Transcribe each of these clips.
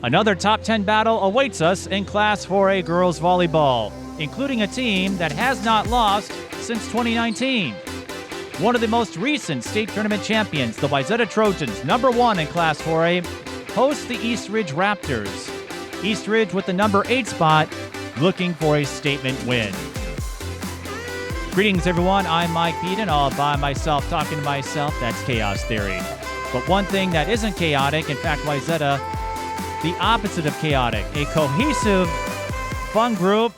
Another top 10 battle awaits us in Class 4A girls volleyball, including a team that has not lost since 2019. One of the most recent state tournament champions, the Wayzata Trojans, number 1 in Class 4A, hosts the East Ridge Raptors. East Ridge with the number 8 spot, looking for a statement win. Greetings, everyone. I'm Mike Beaton, all by myself, talking to myself. That's chaos theory. But one thing that isn't chaotic, in fact, Wayzata, the opposite of chaotic, a cohesive, fun group.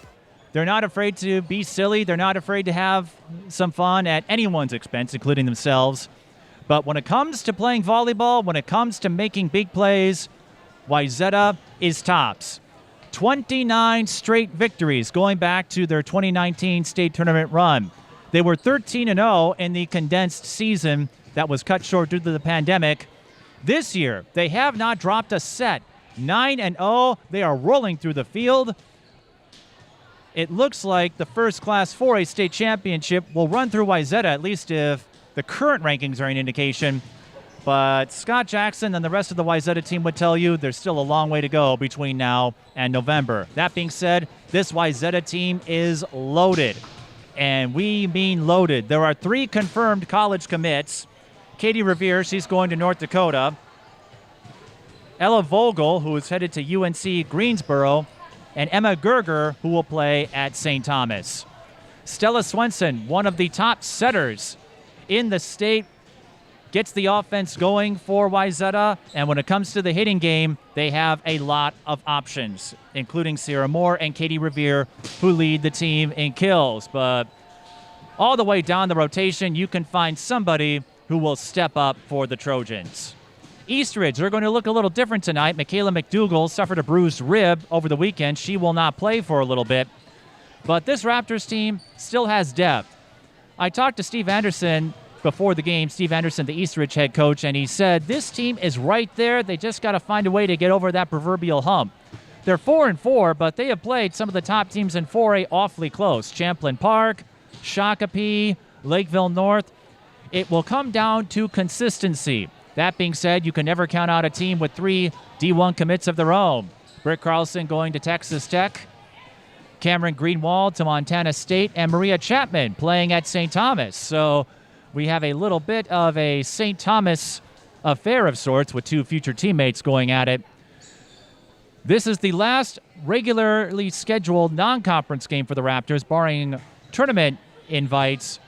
They're not afraid to be silly. They're not afraid to have some fun at anyone's expense, including themselves. But when it comes to playing volleyball, when it comes to making big plays, Wayzata is tops. 29 straight victories going back to their 2019 state tournament run. They were 13-0 in the condensed season that was cut short due to the pandemic. This year, they have not dropped a set. 9-0, they are rolling through the field. It looks like the first Class 4A state championship will run through Wayzata, at least if the current rankings are an indication. But Scott Jackson and the rest of the Wayzata team would tell you there's still a long way to go between now and November. That being said, this Wayzata team is loaded. And we mean loaded. There are 3 confirmed college commits. Katy Riviere, she's going to North Dakota. Ella Voegele, who is headed to UNC Greensboro. And Emma Goerger, who will play at St. Thomas. Stella Swenson, one of the top setters in the state, gets the offense going for Wayzata. And when it comes to the hitting game, they have a lot of options, including Sierra Moore and Katy Riviere, who lead the team in kills. But all the way down the rotation, you can find somebody who will step up for the Trojans. East Ridge, they're going to look a little different tonight. Michaela McDougall suffered a bruised rib over the weekend. She will not play for a little bit. But this Raptors team still has depth. I talked to Steve Anderson before the game, Steve Anderson, the East Ridge head coach, and he said this team is right there. They just got to find a way to get over that proverbial hump. They're 4-4, but they have played some of the top teams in 4A awfully close. Champlain Park, Shakopee, Lakeville North. It will come down to consistency. That being said, you can never count out a team with 3 D1 commits of their own. Britt Carlson going to Texas Tech, Camryn Greenwald to Montana State, and Maria Chapman playing at St. Thomas. So we have a little bit of a St. Thomas affair of sorts with 2 future teammates going at it. This is the last regularly scheduled non-conference game for the Raptors, barring tournament invites,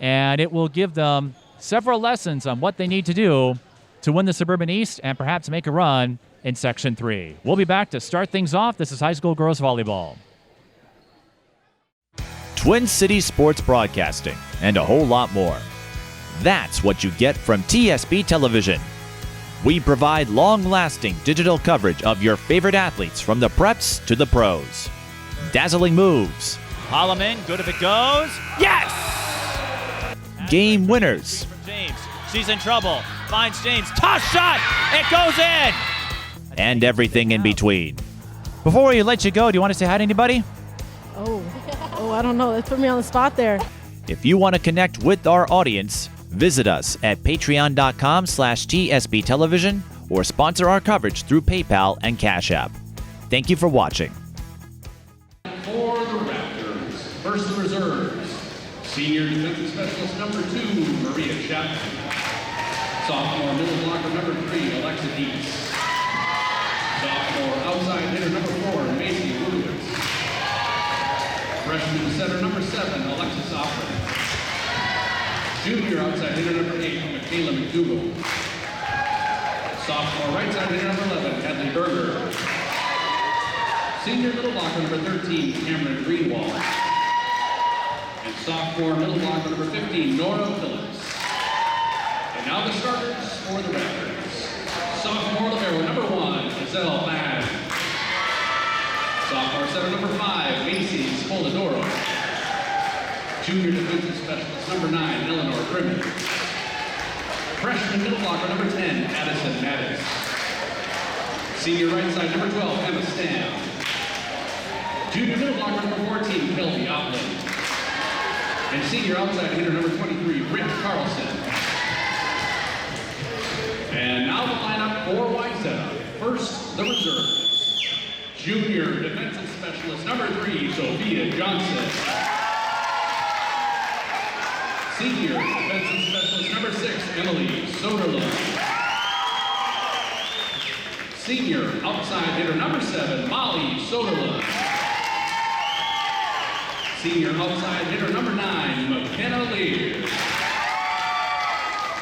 and it will give them several lessons on what they need to do to win the Suburban East and perhaps make a run in Section 3. We'll be back to start things off. This is high school girls volleyball. Twin Cities Sports Broadcasting, and a whole lot more. That's what you get from TSB Television. We provide long-lasting digital coverage of your favorite athletes from the preps to the pros. Dazzling moves. Holloman, good if it goes. Yes! Game winners. James, she's in trouble. Finds James. Toss shot! It goes in! And everything in between. Before we let you go, do you want to say hi to anybody? Oh, I don't know. Let's put me on the spot there. If you want to connect with our audience, visit us at patreon.com/TSB Television or sponsor our coverage through PayPal and Cash App. Thank you for watching. For the Raptors, first the reserves. Senior defensive specialist number 2, Maria Chapman. Sophomore middle blocker number 3, Alexa Deese. Sophomore outside hitter number 4, Macy Lewis. Freshman center number 7, Alexis Offred. Junior outside hitter number 8, Michaela McDougall. Sophomore right side hitter number 11, Ella Voegele. Senior middle blocker number 13, Camryn Greenwald. And sophomore middle blocker number 15, Nora Phillips. And now the starters for the Raptors. Sophomore libero number 1, Giselle Badd. Sophomore center number 5, Macy Spoladoro. Junior defensive specialist number 9, Eleanor Grimmett. Freshman middle blocker number 10, Addison Mattis. Senior right side number 12, Emma Stam. Junior middle blocker number 14, Kelby Opland. And senior outside hitter number 23, Britt Carlson. And now the lineup for Wayzata. first, the reserves. Junior defensive specialist number 3, Sophia Johnson. Senior defensive specialist number 6, Emily Soderlund. Senior outside hitter number 7, Molly Soderlund. Senior outside hitter number 9, McKenna Lear.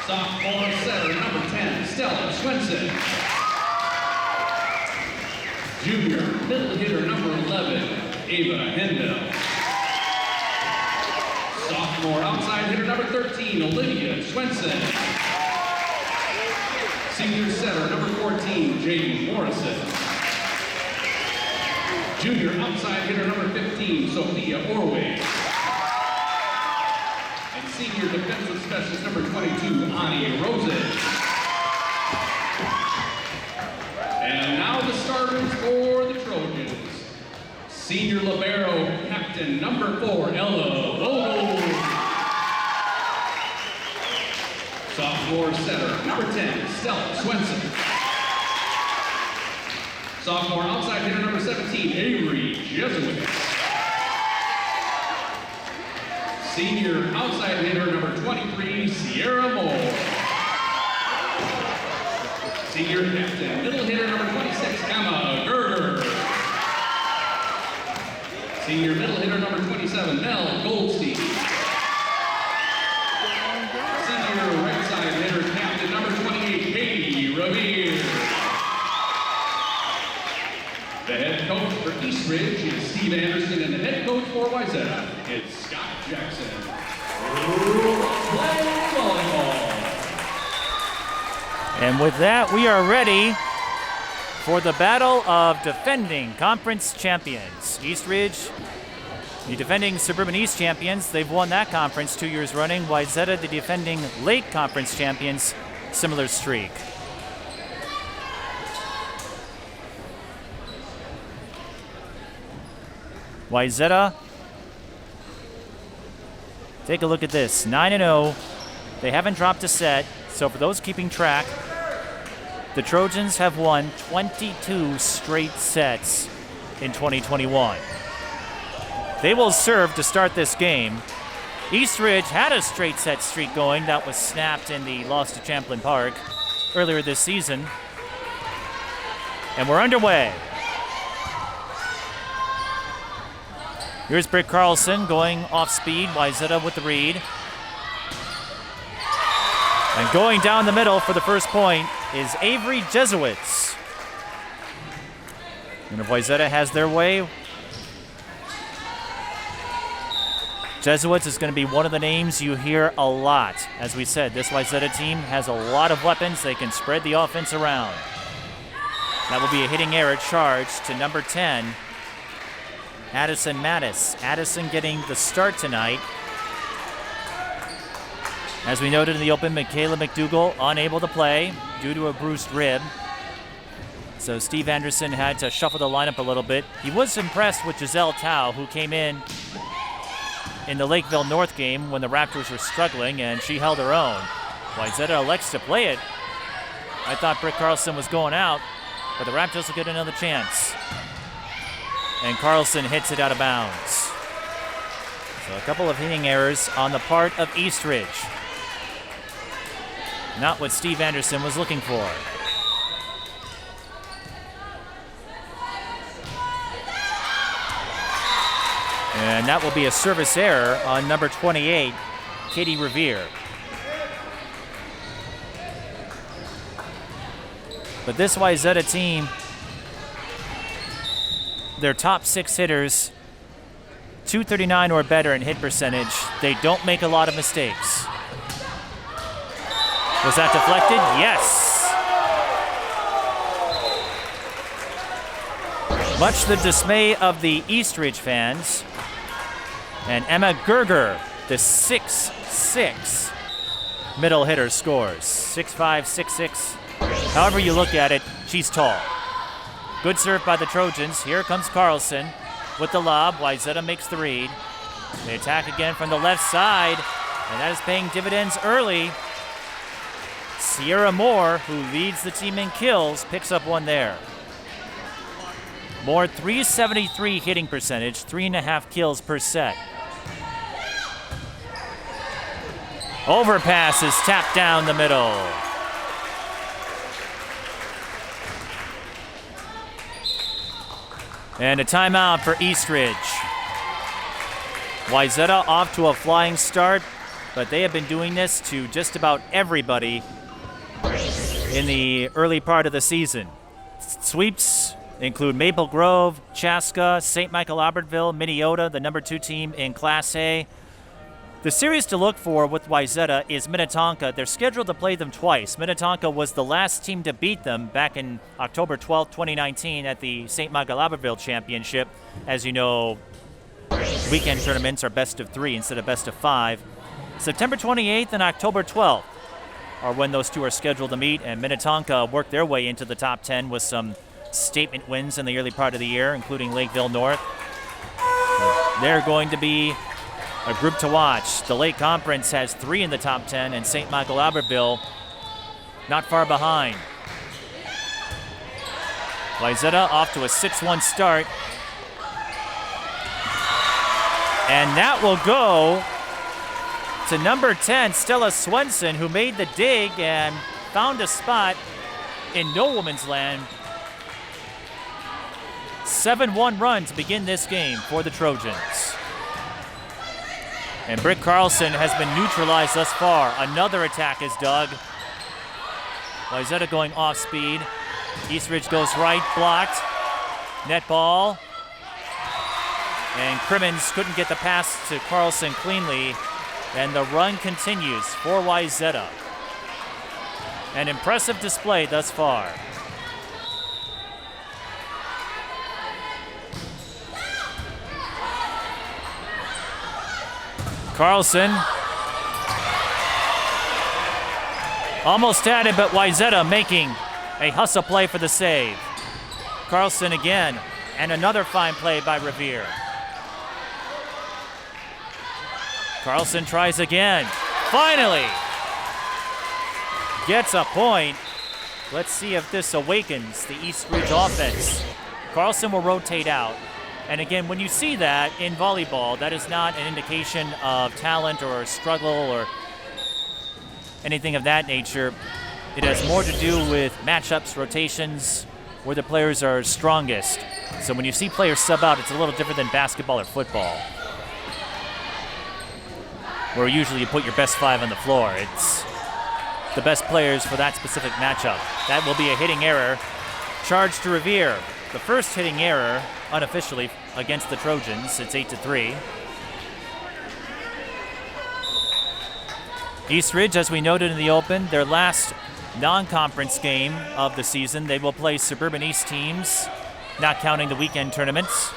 Sophomore setter number 10, Stella Swenson. Junior middle hitter number 11, Ava Hendel. Sophomore outside hitter number 13, Olivia Swenson. Senior setter number 14, Jaden Morrison. Junior outside hitter number 15, Sophia Orway. And senior defensive specialist number 22, Ani Rosen. And now the starters for the Trojans. Senior libero, captain number 4, Ella Voegele. Sophomore setter, number 10, Stella Swenson. Sophomore outside hitter, number 17, Avery Jesuit. Senior outside hitter, number 23, Sierra Moore. Senior captain, middle hitter, number 26, Emma Goerger. Senior middle hitter, number 27, Mel Goldstein. Senior right side hitter, captain number 28, Katy Riviere. The head coach for East Ridge is Steve Anderson, and the head coach for Wayzata is Scott Jackson. Play volleyball. And with that, we are ready for the battle of defending conference champions. East Ridge, the defending Suburban East champions. They've won that conference 2 years running. Wayzata, the defending Lake Conference champions, similar streak. Wayzata, take a look at this, 9-0. They haven't dropped a set, so for those keeping track, the Trojans have won 22 straight sets in 2021. They will serve to start this game. East Ridge had a straight set streak going that was snapped in the loss to Champlain Park earlier this season. And we're underway. Here's Britt Carlson going off speed. Wayzata with the read. And going down the middle for the first point is Avery Jesuits. And if Wayzata has their way, Jesuits is going to be one of the names you hear a lot. As we said, this Wayzata team has a lot of weapons. They can spread the offense around. That will be a hitting error charge to number 10, Addison Mattis. Addison getting the start tonight. As we noted in the open, Michaela McDougall unable to play due to a bruised rib. So Steve Anderson had to shuffle the lineup a little bit. He was impressed with Giselle Tao, who came in the Lakeville North game when the Raptors were struggling, and she held her own. Wayzata elects to play it. I thought Britt Carlson was going out, but the Raptors will get another chance. And Carlson hits it out of bounds. So a couple of hitting errors on the part of East Ridge. Not what Steve Anderson was looking for. And that will be a service error on number 28, Katy Riviere. But this Wayzata team, their top 6 hitters, 239 or better in hit percentage. They don't make a lot of mistakes. Was that deflected? Yes. Much to the dismay of the East Ridge fans. And Emma Goerger, the 6'6" middle hitter, scores. 6'5", 6'6". However you look at it, she's tall. Good serve by the Trojans. Here comes Carlson with the lob. Wayzata makes the read. They attack again from the left side, and that is paying dividends early. Sierra Moore, who leads the team in kills, picks up one there. Moore, .373 hitting percentage, 3.5 kills per set. Overpass is tapped down the middle. And a timeout for Eastridge. Wayzata off to a flying start, but they have been doing this to just about everybody in the early part of the season. Sweeps include Maple Grove, Chaska, St. Michael Albertville, Minneota, the number 2 team in Class A. The series to look for with Wayzata is Minnetonka. They're scheduled to play them twice. Minnetonka was the last team to beat them back in October 12, 2019 at the St. Michael Albertville Championship. As you know, weekend tournaments are best of 3 instead of best of 5. September 28th and October 12th are when those two are scheduled to meet, and Minnetonka worked their way into the top 10 with some statement wins in the early part of the year, including Lakeville North. They're going to be a group to watch. The Lake Conference has 3 in the top 10, and St. Michael Albertville not far behind. Wayzata off to a 6-1 start. And that will go to number 10, Stella Swenson, who made the dig and found a spot in no woman's land. 7-1 run to begin this game for the Trojans. And Britt Carlson has been neutralized thus far. Another attack is dug. Wayzata going off speed. Eastridge goes right, blocked. Net ball. And Crimmins couldn't get the pass to Carlson cleanly. And the run continues for Wayzata. An impressive display thus far. Carlson almost had it, but Wayzata making a hustle play for the save. Carlson again, and another fine play by Riviere. Carlson tries again. Finally gets a point. Let's see if this awakens the Eastridge offense. Carlson will rotate out. And again, when you see that in volleyball, that is not an indication of talent or struggle or anything of that nature. It has more to do with matchups, rotations, where the players are strongest. So when you see players sub out, it's a little different than basketball or football, where usually you put your best 5 on the floor. It's the best players for that specific matchup. That will be a hitting error. Charge to Riviere. The first hitting error, unofficially, against the Trojans. It's 8-3. Eastridge, as we noted in the open, their last non-conference game of the season. They will play Suburban East teams, not counting the weekend tournaments.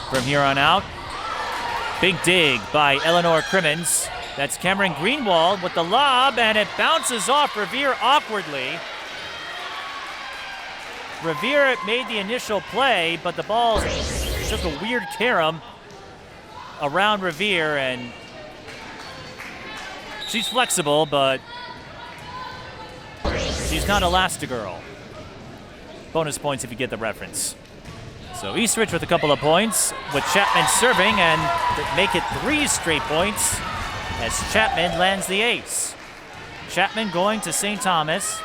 From here on out, big dig by Eleanor Crimmins. That's Camryn Greenwald with the lob, and it bounces off Riviere awkwardly. Riviere made the initial play, but the ball took a weird carom around Riviere, and she's flexible, but she's not Elastigirl. Bonus points if you get the reference. So Eastridge with a couple of points, with Chapman serving, and make it 3 straight points as Chapman lands the ace. Chapman going to St. Thomas.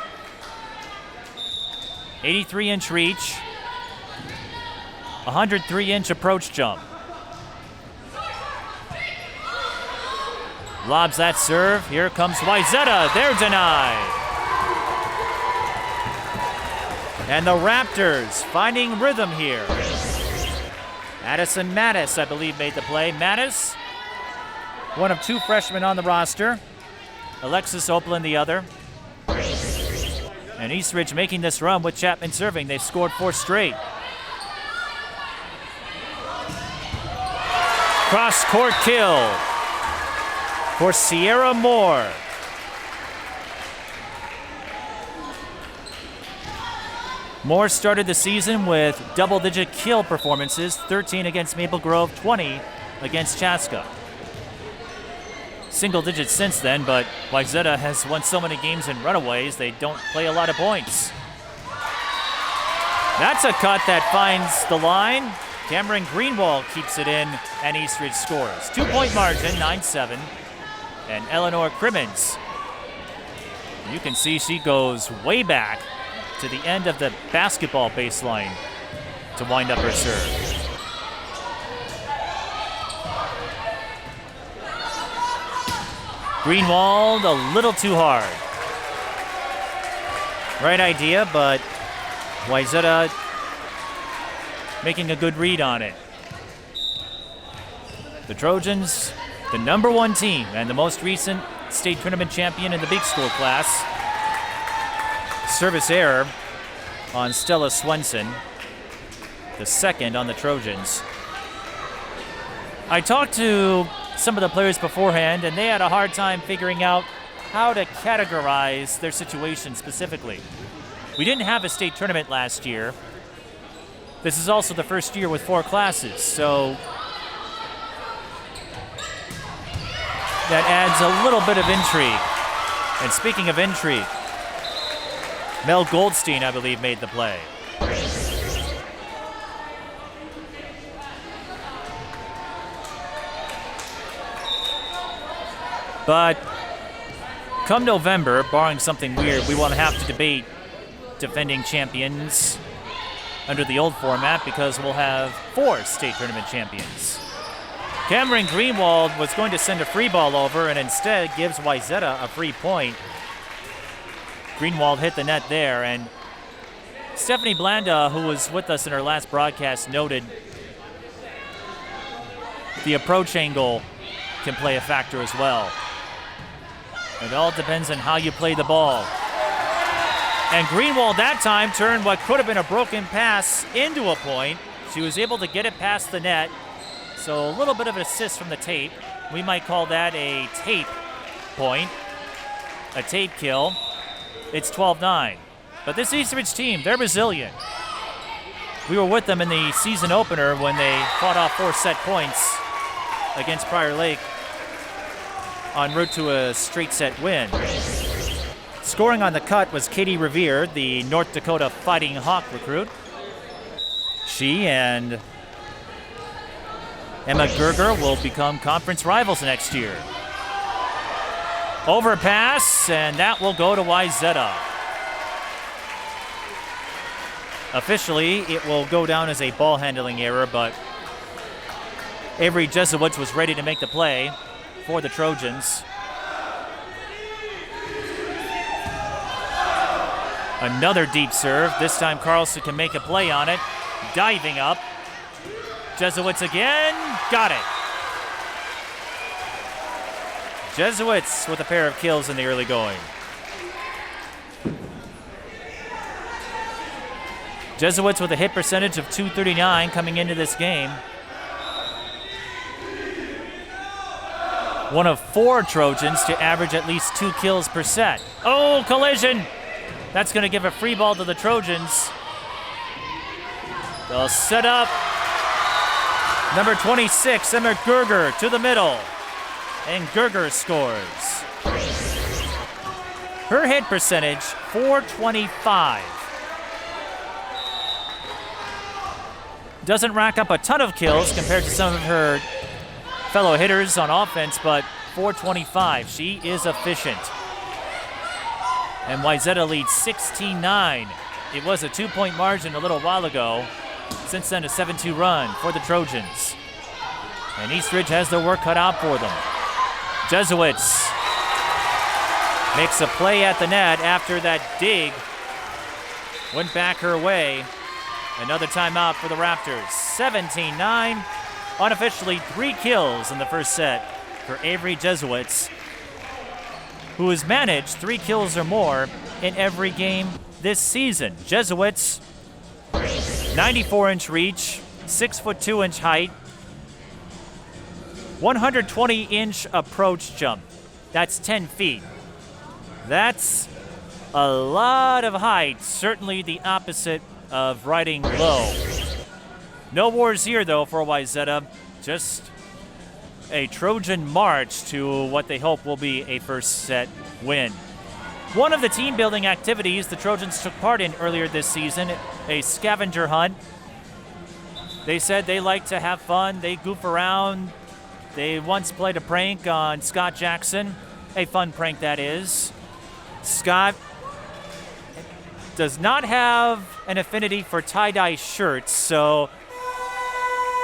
83-inch reach, 103-inch approach jump. Lobs that serve. Here comes Wayzata. They're denied. And the Raptors finding rhythm here. Addison Mattis, I believe, made the play. Mattis, one of 2 freshmen on the roster. Alexis Opelin, the other. And Eastridge making this run with Chapman serving. They've scored 4 straight. Cross-court kill for Sierra Moore. Moore started the season with double-digit kill performances, 13 against Maple Grove, 20 against Chaska. single digits since then, but Wayzata has won so many games in runaways, they don't play a lot of points. That's a cut that finds the line. Camryn Greenwald keeps it in, and Eastridge scores. 2-point margin, 9-7. And Eleanor Crimmins, you can see she goes way back to the end of the basketball baseline to wind up her serve. Greenwald a little too hard. Right idea, but Wayzata making a good read on it. The Trojans, the #1 team and the most recent state tournament champion in the big school class. Service error on Stella Swenson, the second on the Trojans. I talked to some of the players beforehand, and they had a hard time figuring out how to categorize their situation specifically. We didn't have a state tournament last year. This is also the first year with 4 classes, so that adds a little bit of intrigue. And speaking of intrigue, Mel Goldstein, I believe, made the play. But come November, barring something weird, we won't have to debate defending champions under the old format because we'll have 4 state tournament champions. Camryn Greenwald was going to send a free ball over and instead gives Wayzata a free point. Greenwald hit the net there, and Stephanie Blanda, who was with us in our last broadcast, noted the approach angle can play a factor as well. It all depends on how you play the ball. And Greenwald that time turned what could have been a broken pass into a point. She was able to get it past the net. So a little bit of an assist from the tape. We might call that a tape point, a tape kill. It's 12-9. But this Eastridge team, they're resilient. We were with them in the season opener when they fought off 4 set points against Prior Lake en route to a straight set win. Scoring on the cut was Katy Riviere, the North Dakota Fighting Hawk recruit. She and Emma Goerger will become conference rivals next year. Overpass, and that will go to Wayzata. Officially, it will go down as a ball handling error, but Avery Jesuits was ready to make the play for the Trojans. Another deep serve. This time Carlson can make a play on it. Diving up. Jesuits again. Got it. Jesuits with a pair of kills in the early going. Jesuits with a hit percentage of .239 coming into this game. One of 4 Trojans to average at least 2 kills per set. Oh, collision! That's going to give a free ball to the Trojans. They'll set up number 26, Emma Goerger, to the middle. And Goerger scores. Her hit percentage, .425. Doesn't rack up a ton of kills compared to some of her fellow hitters on offense, but .425. She is efficient. And Wayzata leads 16-9. It was a 2-point margin a little while ago. Since then, a 7-2 run for the Trojans. And Eastridge has their work cut out for them. Jesuits makes a play at the net after that dig went back her way. Another timeout for the Raptors. 17-9. Unofficially 3 kills in the first set for Avery Jesuits, who has managed 3 kills or more in every game this season. Jesuits, 94-inch reach, 6'2" height, 120-inch approach jump. That's 10 feet. That's a lot of height, certainly the opposite of riding low. No wars here, though, for Wayzata. Just a Trojan march to what they hope will be a first set win. One of the team building activities the Trojans took part in earlier this season, a scavenger hunt. They said they like to have fun, they goof around. They once played a prank on Scott Jackson, a fun prank that is. Scott does not have an affinity for tie-dye shirts, so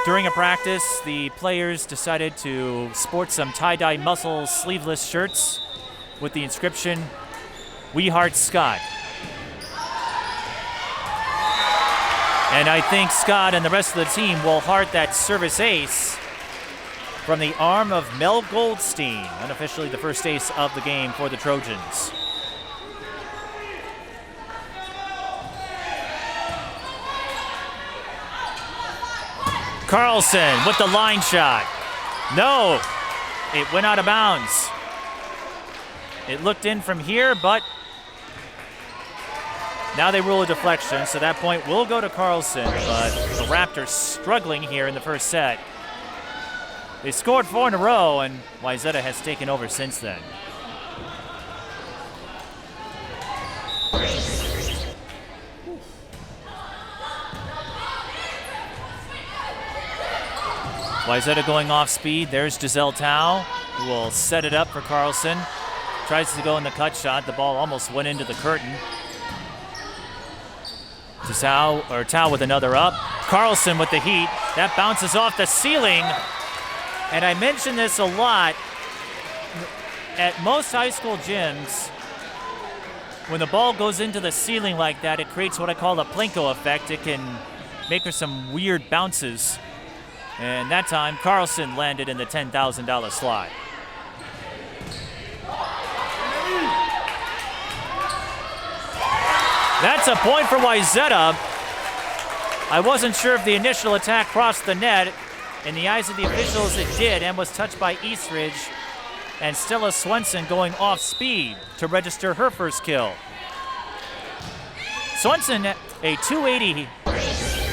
during a practice, the players decided to sport some tie-dye muscle sleeveless shirts with the inscription, "We Heart Scott." And I think Scott and the rest of the team will heart that service ace from the arm of Mel Goldstein, unofficially the first ace of the game for the Trojans. Carlson with the line shot. No, it went out of bounds. It looked in from here, but now they rule a deflection, so that point will go to Carlson, but the Raptors struggling here in the first set. They scored 4 in a row, and Wayzata has taken over since then. Wayzata going off speed. There's Giselle Tao, who will set it up for Carlson. Tries to go in the cut shot. The ball almost went into the curtain. Tao with another up. Carlson with the heat. That bounces off the ceiling. And I mention this a lot. At most high school gyms, when the ball goes into the ceiling like that, it creates what I call a Plinko effect. It can make her some weird bounces. And that time, Carlson landed in the $10,000 slot. That's a point for Wayzata. I wasn't sure if the initial attack crossed the net. In the eyes of the officials, it did, and was touched by Eastridge. And Stella Swenson going off speed to register her first kill. Swenson, a .280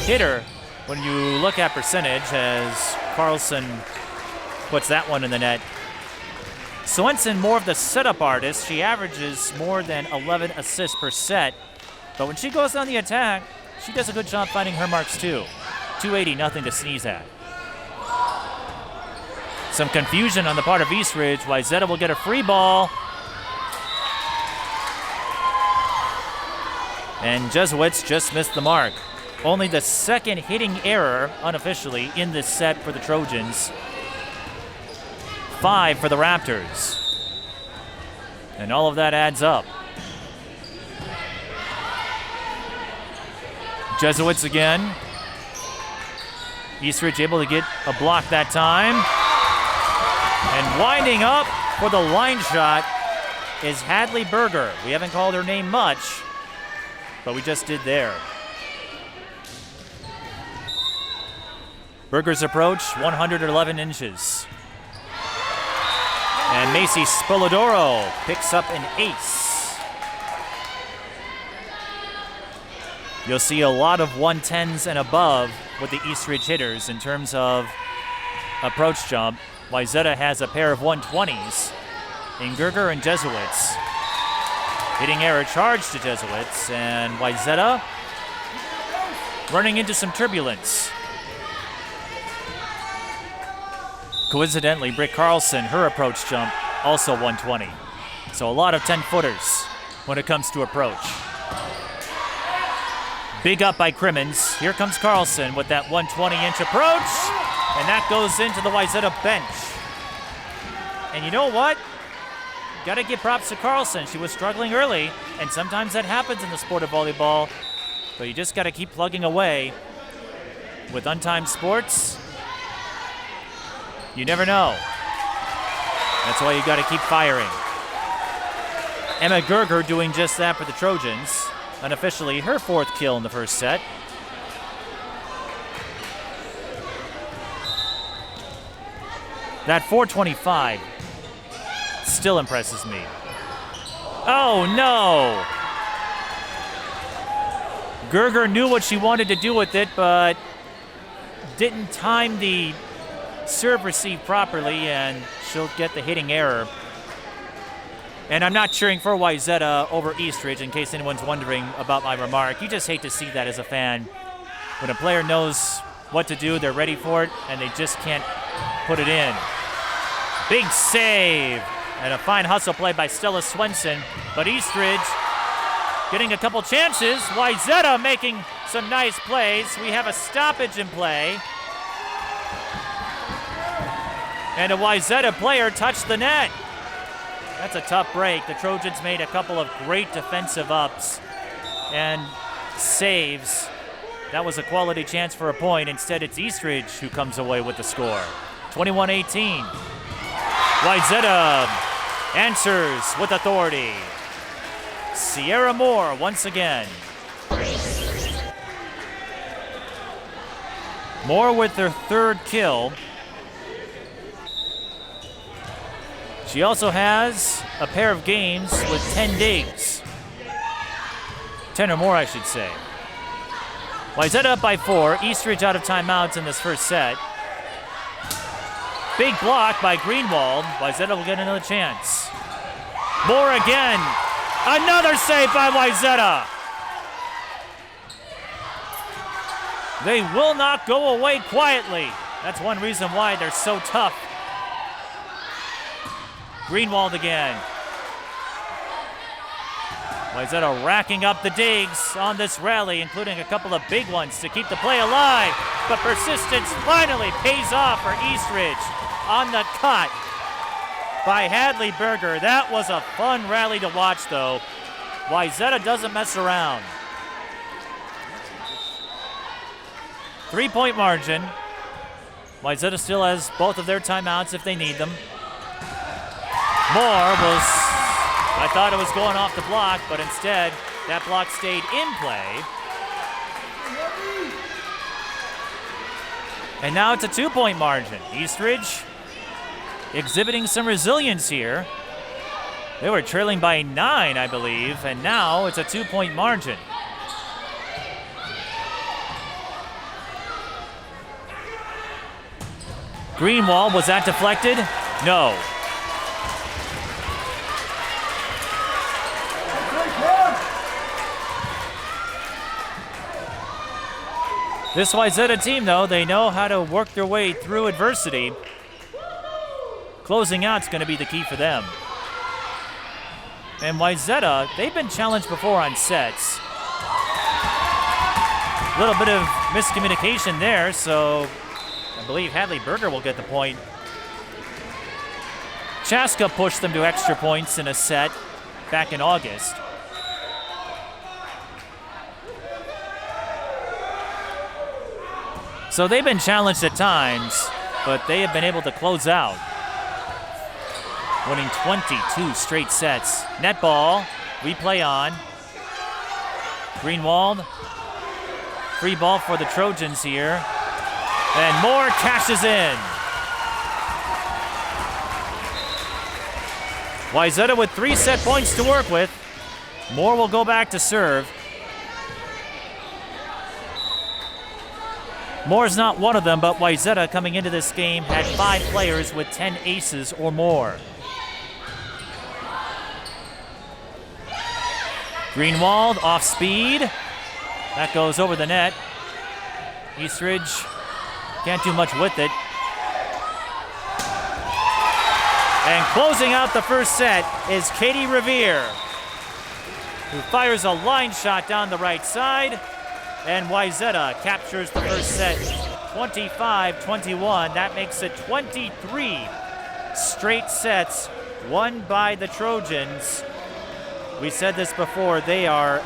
hitter, when you look at percentage, as Carlson puts that one in the net. Swenson, more of the setup artist. She averages more than 11 assists per set. But when she goes on the attack, she does a good job finding her marks too. .280, nothing to sneeze at. Some confusion on the part of Eastridge. Wayzata will get a free ball. And Jesuits just missed the mark. Only the second hitting error, unofficially, in this set for the Trojans. 5 for the Raptors. And all of that adds up. Jesuits again. Eastridge able to get a block that time. And winding up for the line shot is Hadley Berger. We haven't called her name much, but we just did there. Berger's approach, 111 inches. And Macy Spolodoro picks up an ace. You'll see a lot of 110s and above with the Eastridge hitters in terms of approach jump. Wayzata has a pair of 120s in Goerger and Jesuits. Hitting error charge to Jesuits, and Wayzata running into some turbulence. Coincidentally, Britt Carlson, her approach jump, also 120. So a lot of 10-footers when it comes to approach. Big up by Crimmins. Here comes Carlson with that 120-inch approach, and that goes into the Wayzata bench. And you know what? Got to give props to Carlson. She was struggling early, and sometimes that happens in the sport of volleyball, but you just got to keep plugging away. With untimed sports, you never know. That's why you got to keep firing. Emma Goerger doing just that for the Trojans. Unofficially, her 4th kill in the first set. That 425 still impresses me. Oh no! Goerger knew what she wanted to do with it, but didn't time the serve receive properly, and she'll get the hitting error. And I'm not cheering for Wayzata over Eastridge, in case anyone's wondering about my remark. You just hate to see that as a fan. When a player knows what to do, they're ready for it, and they just can't put it in. Big save, and a fine hustle play by Stella Swenson. But Eastridge getting a couple chances. Wayzata making some nice plays. We have a stoppage in play. And a Wayzata player touched the net. That's a tough break. The Trojans made a couple of great defensive ups and saves. That was a quality chance for a point. Instead, it's Eastridge who comes away with the score. 21-18. Wayzata answers with authority. Sierra Moore once again. Moore with their third kill. She also has a pair of games with 10 digs. 10 or more, I should say. Wayzata up by 4. Eastridge out of timeouts in this first set. Big block by Greenwald. Wayzata will get another chance. Moore again. Another save by Wayzata. They will not go away quietly. That's one reason why they're so tough. Greenwald again. Wayzata racking up the digs on this rally, including a couple of big ones to keep the play alive. But persistence finally pays off for Eastridge on the cut by Hadley Berger. That was a fun rally to watch, though. Wayzata doesn't mess around. 3-point margin. Wayzata still has both of their timeouts if they need them. Moore was, I thought it was going off the block, but instead that block stayed in play. And now it's a 2-point margin. Eastridge exhibiting some resilience here. They were trailing by 9, I believe, and now it's a 2-point margin. Greenwald, was that deflected? No. This Wayzata team, though, they know how to work their way through adversity. Closing out's going to be the key for them. And Wayzata, they've been challenged before on sets. A little bit of miscommunication there, so I believe Hadley Berger will get the point. Chaska pushed them to extra points in a set back in August. So they've been challenged at times, but they have been able to close out, winning 22 straight sets. Net ball, we play on. Greenwald, free ball for the Trojans here. And Moore cashes in. Wayzata with 3 set points to work with. Moore will go back to serve. Moore's not one of them, but Wayzata coming into this game had 5 players with 10 aces or more. Greenwald off speed. That goes over the net. Eastridge can't do much with it. And closing out the first set is Katy Riviere, who fires a line shot down the right side. And Wayzata captures the first set 25-21. That makes it 23 straight sets won by the Trojans. We said this before, they are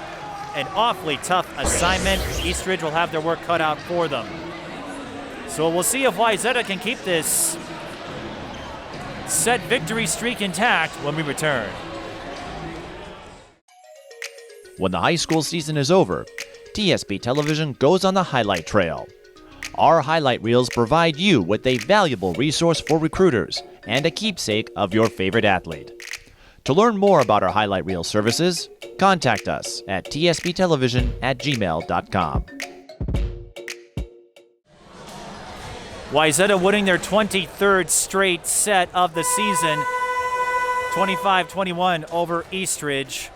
an awfully tough assignment. Eastridge will have their work cut out for them. So we'll see if Wayzata can keep this set victory streak intact when we return. When the high school season is over, TSP Television goes on the highlight trail. Our highlight reels provide you with a valuable resource for recruiters and a keepsake of your favorite athlete. To learn more about our highlight reel services, contact us at tsptelevision@gmail.com. Wayzata winning their 23rd straight set of the season, 25-21 over Eastridge.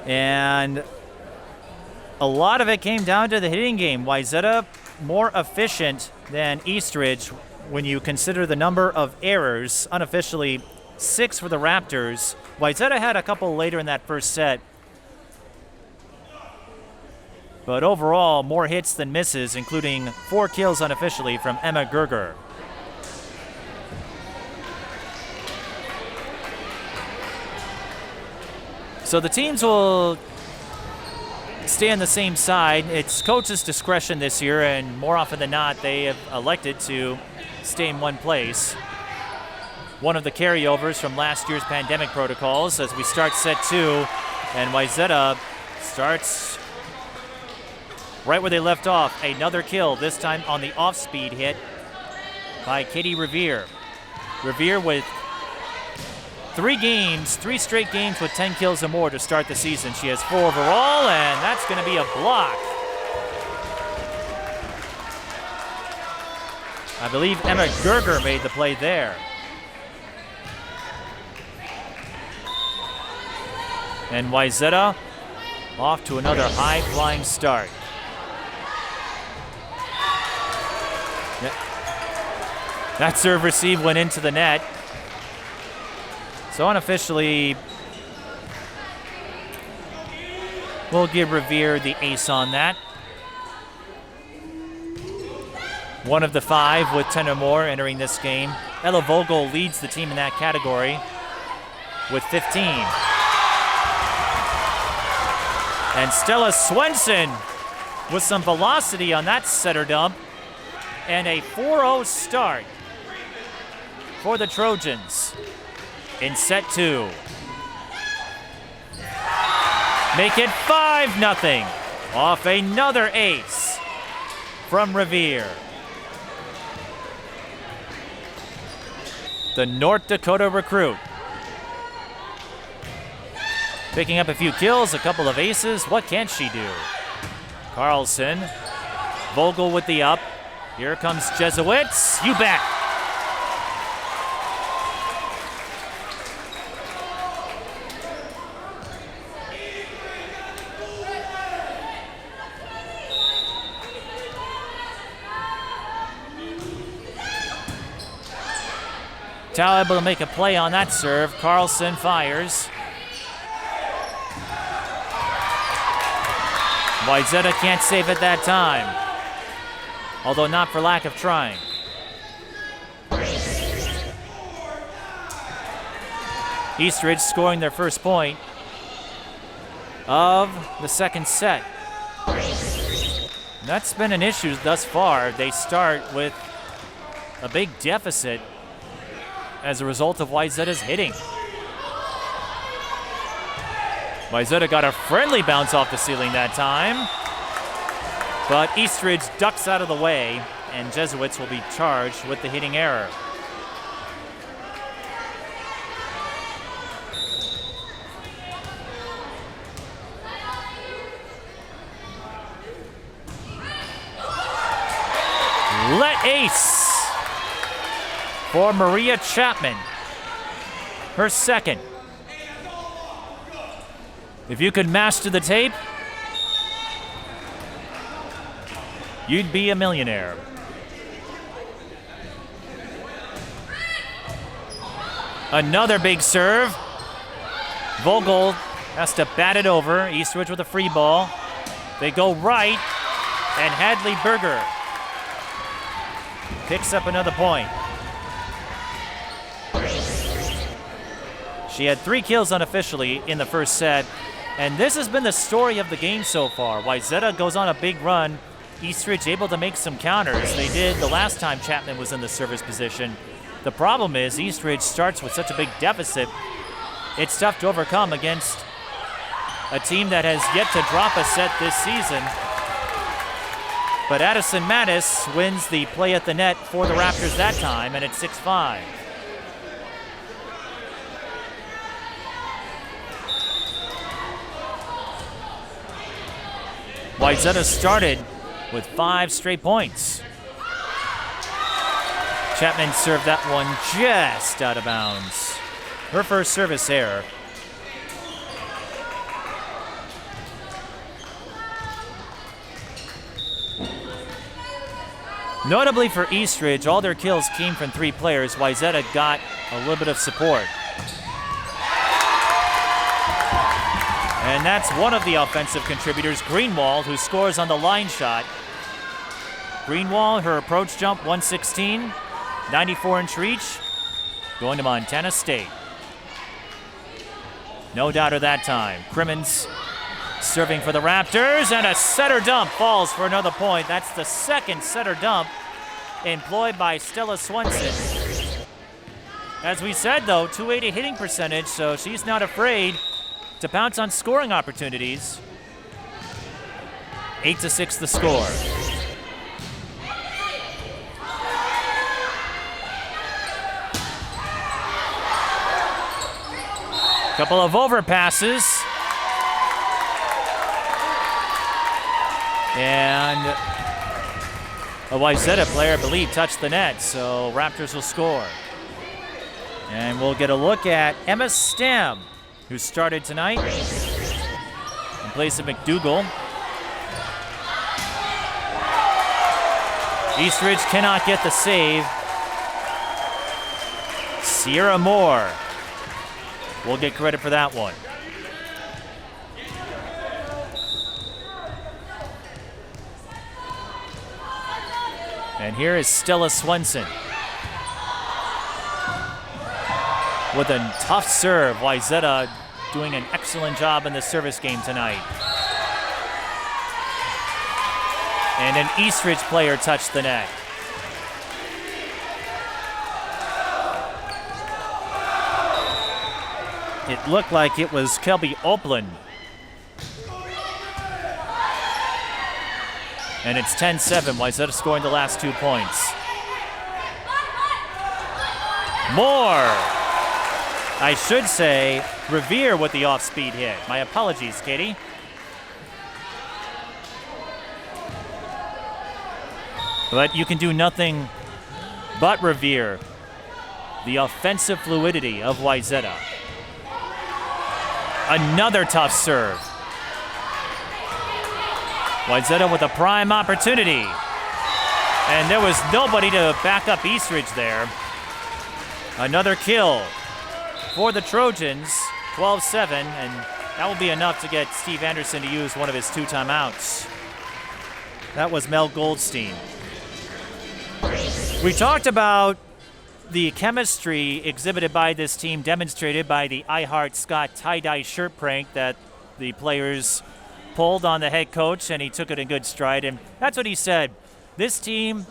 And a lot of it came down to the hitting game. Wayzata more efficient than Eastridge when you consider the number of errors. Unofficially, 6 for the Raptors. Wayzata had a couple later in that first set. But overall, more hits than misses, including 4 kills unofficially from Emma Goerger. So the teams will stay on the same side. It's coach's discretion this year, and more often than not, they have elected to stay in one place. One of the carryovers from last year's pandemic protocols as we start set 2, and Wayzata starts right where they left off. Another kill, this time on the off-speed hit by Katy Riviere. Riviere with 3 straight games with 10 kills or more to start the season. She has 4 overall, and that's going to be a block. I believe Emma Goerger made the play there. And Wayzata off to another high-flying start. That serve receive went into the net. So unofficially, we'll give Riviere the ace on that. One of the 5 with 10 or more entering this game. Ella Voegele leads the team in that category with 15. And Stella Swenson with some velocity on that setter dump. And a 4-0 start for the Trojans in set 2. Make it 5-0 off another ace from Riviere. The North Dakota recruit. Picking up a few kills, a couple of aces. What can she do? Carlson. Voegele with the up. Here comes Jesuits. You bet. Tao able to make a play on that serve. Carlson fires. Wayzata can't save it that time, although not for lack of trying. Eastridge scoring their first point of the second set. That's been an issue thus far. They start with a big deficit as a result of Wayzata's hitting. Wayzata got a friendly bounce off the ceiling that time, but Eastridge ducks out of the way, and Jesuits will be charged with the hitting error. Let ace for Maria Chapman, her second. If you could master the tape, you'd be a millionaire. Another big serve. Voegele has to bat it over. Eastridge with a free ball. They go right, and Hadley Berger picks up another point. She had 3 kills unofficially in the first set, and this has been the story of the game so far. Wayzata goes on a big run. Eastridge able to make some counters. They did the last time Chapman was in the service position. The problem is Eastridge starts with such a big deficit. It's tough to overcome against a team that has yet to drop a set this season. But Addison Mattis wins the play at the net for the Raptors that time, and it's 6-5. Wayzata started with 5 straight points. Chapman served that one just out of bounds. Her first service error. Notably for Eastridge, all their kills came from 3 players. Wayzata got a little bit of support. And that's one of the offensive contributors, Greenwald, who scores on the line shot. Greenwald, her approach jump, 116, 94-inch reach, going to Montana State. No doubter that time. Crimmins serving for the Raptors, and a setter dump falls for another point. That's the second setter dump employed by Stella Swenson. As we said, though, 280 hitting percentage, so she's not afraid to pounce on scoring opportunities. 8-6 the score. Couple of overpasses. And a Wayzata player, I believe, touched the net, so Raptors will score. And we'll get a look at Emma Stem, who started tonight in place of McDougal. Eastridge cannot get the save. Sierra Moore will get credit for that one. And here is Stella Swenson with a tough serve. Wayzata doing an excellent job in the service game tonight. And an Eastridge player touched the net. It looked like it was Kelby Opland. And it's 10-7. Wayzata scoring the last 2 points. Moore. I should say Riviere with the off-speed hit. My apologies, Katie. But you can do nothing but revere the offensive fluidity of Wayzata. Another tough serve. Wayzata with a prime opportunity. And there was nobody to back up Eastridge there. Another kill for the Trojans, 12-7, and that will be enough to get Steve Anderson to use one of his 2 timeouts. That was Mel Goldstein. We talked about the chemistry exhibited by this team, demonstrated by the I Heart Scott tie-dye shirt prank that the players pulled on the head coach, and he took it in good stride. And that's what he said. This team,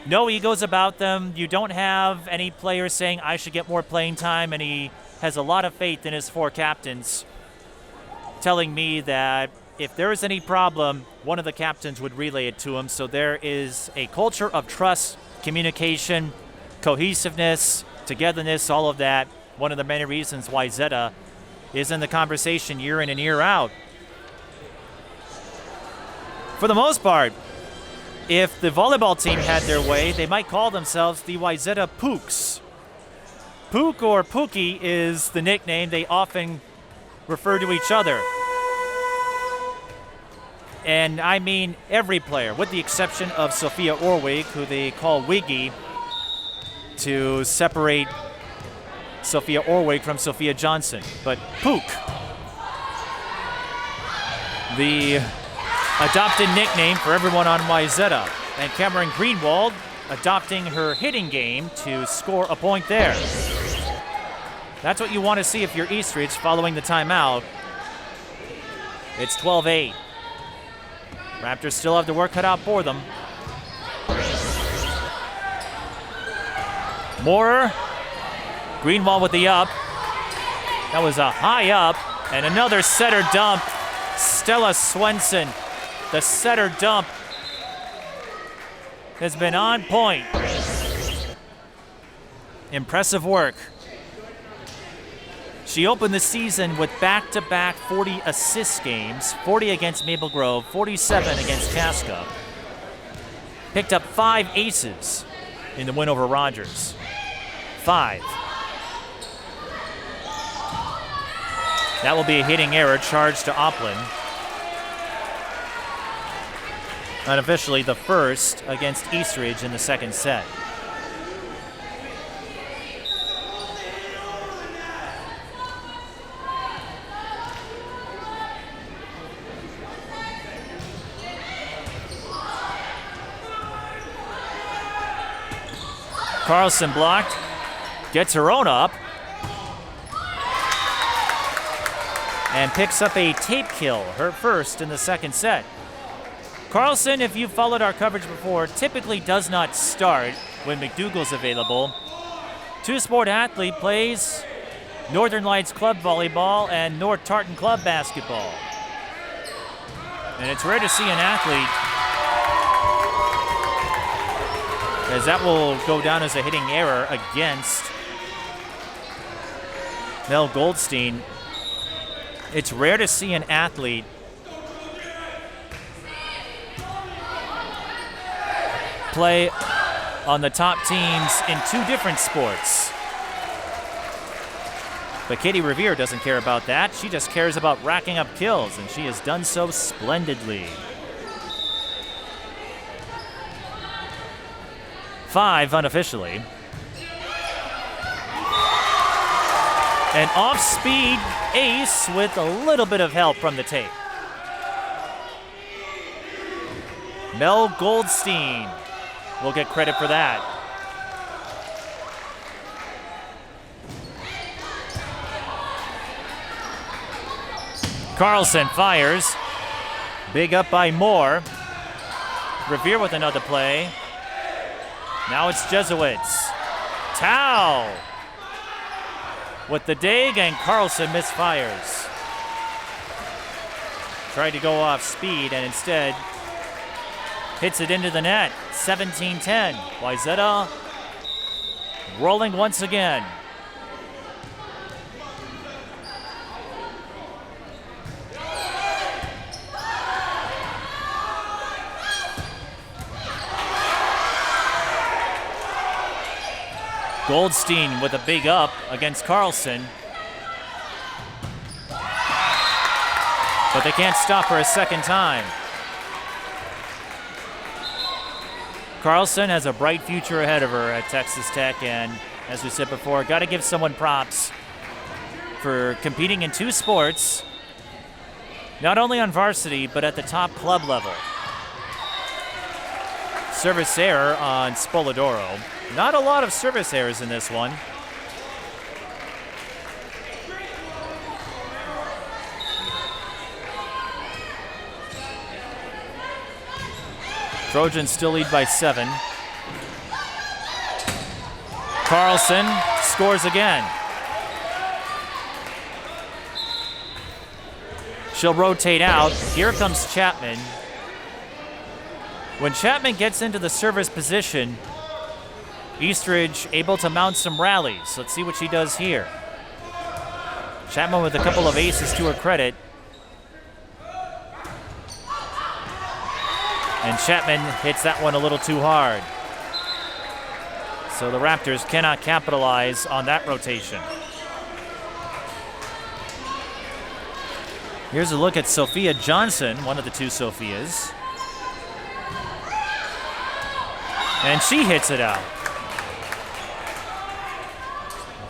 no egos about them. You don't have any players saying, I should get more playing time, and he has a lot of faith in his 4 captains, telling me that if there is any problem, one of the captains would relay it to him. So there is a culture of trust, communication, cohesiveness, togetherness, all of that. One of the many reasons why Wayzata is in the conversation year in and year out. For the most part, if the volleyball team had their way, they might call themselves the Wayzata Pooks. Pook or Pookie is the nickname they often refer to each other. And I mean every player, with the exception of Sophia Orwig, who they call Wiggy, to separate Sophia Orwig from Sophia Johnson. But Pook, the adopted nickname for everyone on Wayzata. And Camryn Greenwald adopting her hitting game to score a point there. That's what you want to see if you're Eastridge following the timeout. It's 12-8. Raptors still have the work cut out for them. Moore, Greenwald with the up. That was a high up, and another setter dump. Stella Swenson, the setter dump, has been on point. Impressive work. She opened the season with back-to-back 40 assist games, 40 against Maple Grove, 47 against Chaska. Picked up 5 aces in the win over Rogers. 5. That will be a hitting error charged to Oplin. Unofficially the first against Eastridge in the second set. Carlson blocked, gets her own up, and picks up a tape kill, her first in the second set. Carlson, if you've followed our coverage before, typically does not start when McDougal's available. Two-sport athlete, plays Northern Lights Club volleyball and North Tartan Club basketball. And it's rare to see an athlete, as that will go down as a hitting error against Mel Goldstein. It's rare to see an athlete play on the top teams in 2 different sports. But Katy Riviere doesn't care about that. She just cares about racking up kills, and she has done so splendidly. 5 unofficially. An off-speed ace with a little bit of help from the tape. Mel Goldstein will get credit for that. Carlson fires. Big up by Moore. Riviere with another play. Now it's Jesuits. Tao with the dig, and Carlson misfires. Tried to go off speed and instead hits it into the net. 17-10. Wayzata rolling once again. Goldstein with a big up against Carlson. But they can't stop her a second time. Carlson has a bright future ahead of her at Texas Tech, and as we said before, got to give someone props for competing in 2 sports, not only on varsity, but at the top club level. Service error on Spoladoro. Not a lot of service errors in this one. Trojans still lead by 7. Carlson scores again. She'll rotate out. Here comes Chapman. When Chapman gets into the service position, Eastridge able to mount some rallies. Let's see what she does here. Chapman with a couple of aces to her credit. And Chapman hits that one a little too hard. So the Raptors cannot capitalize on that rotation. Here's a look at Sophia Johnson, one of the 2 Sophias. And she hits it out.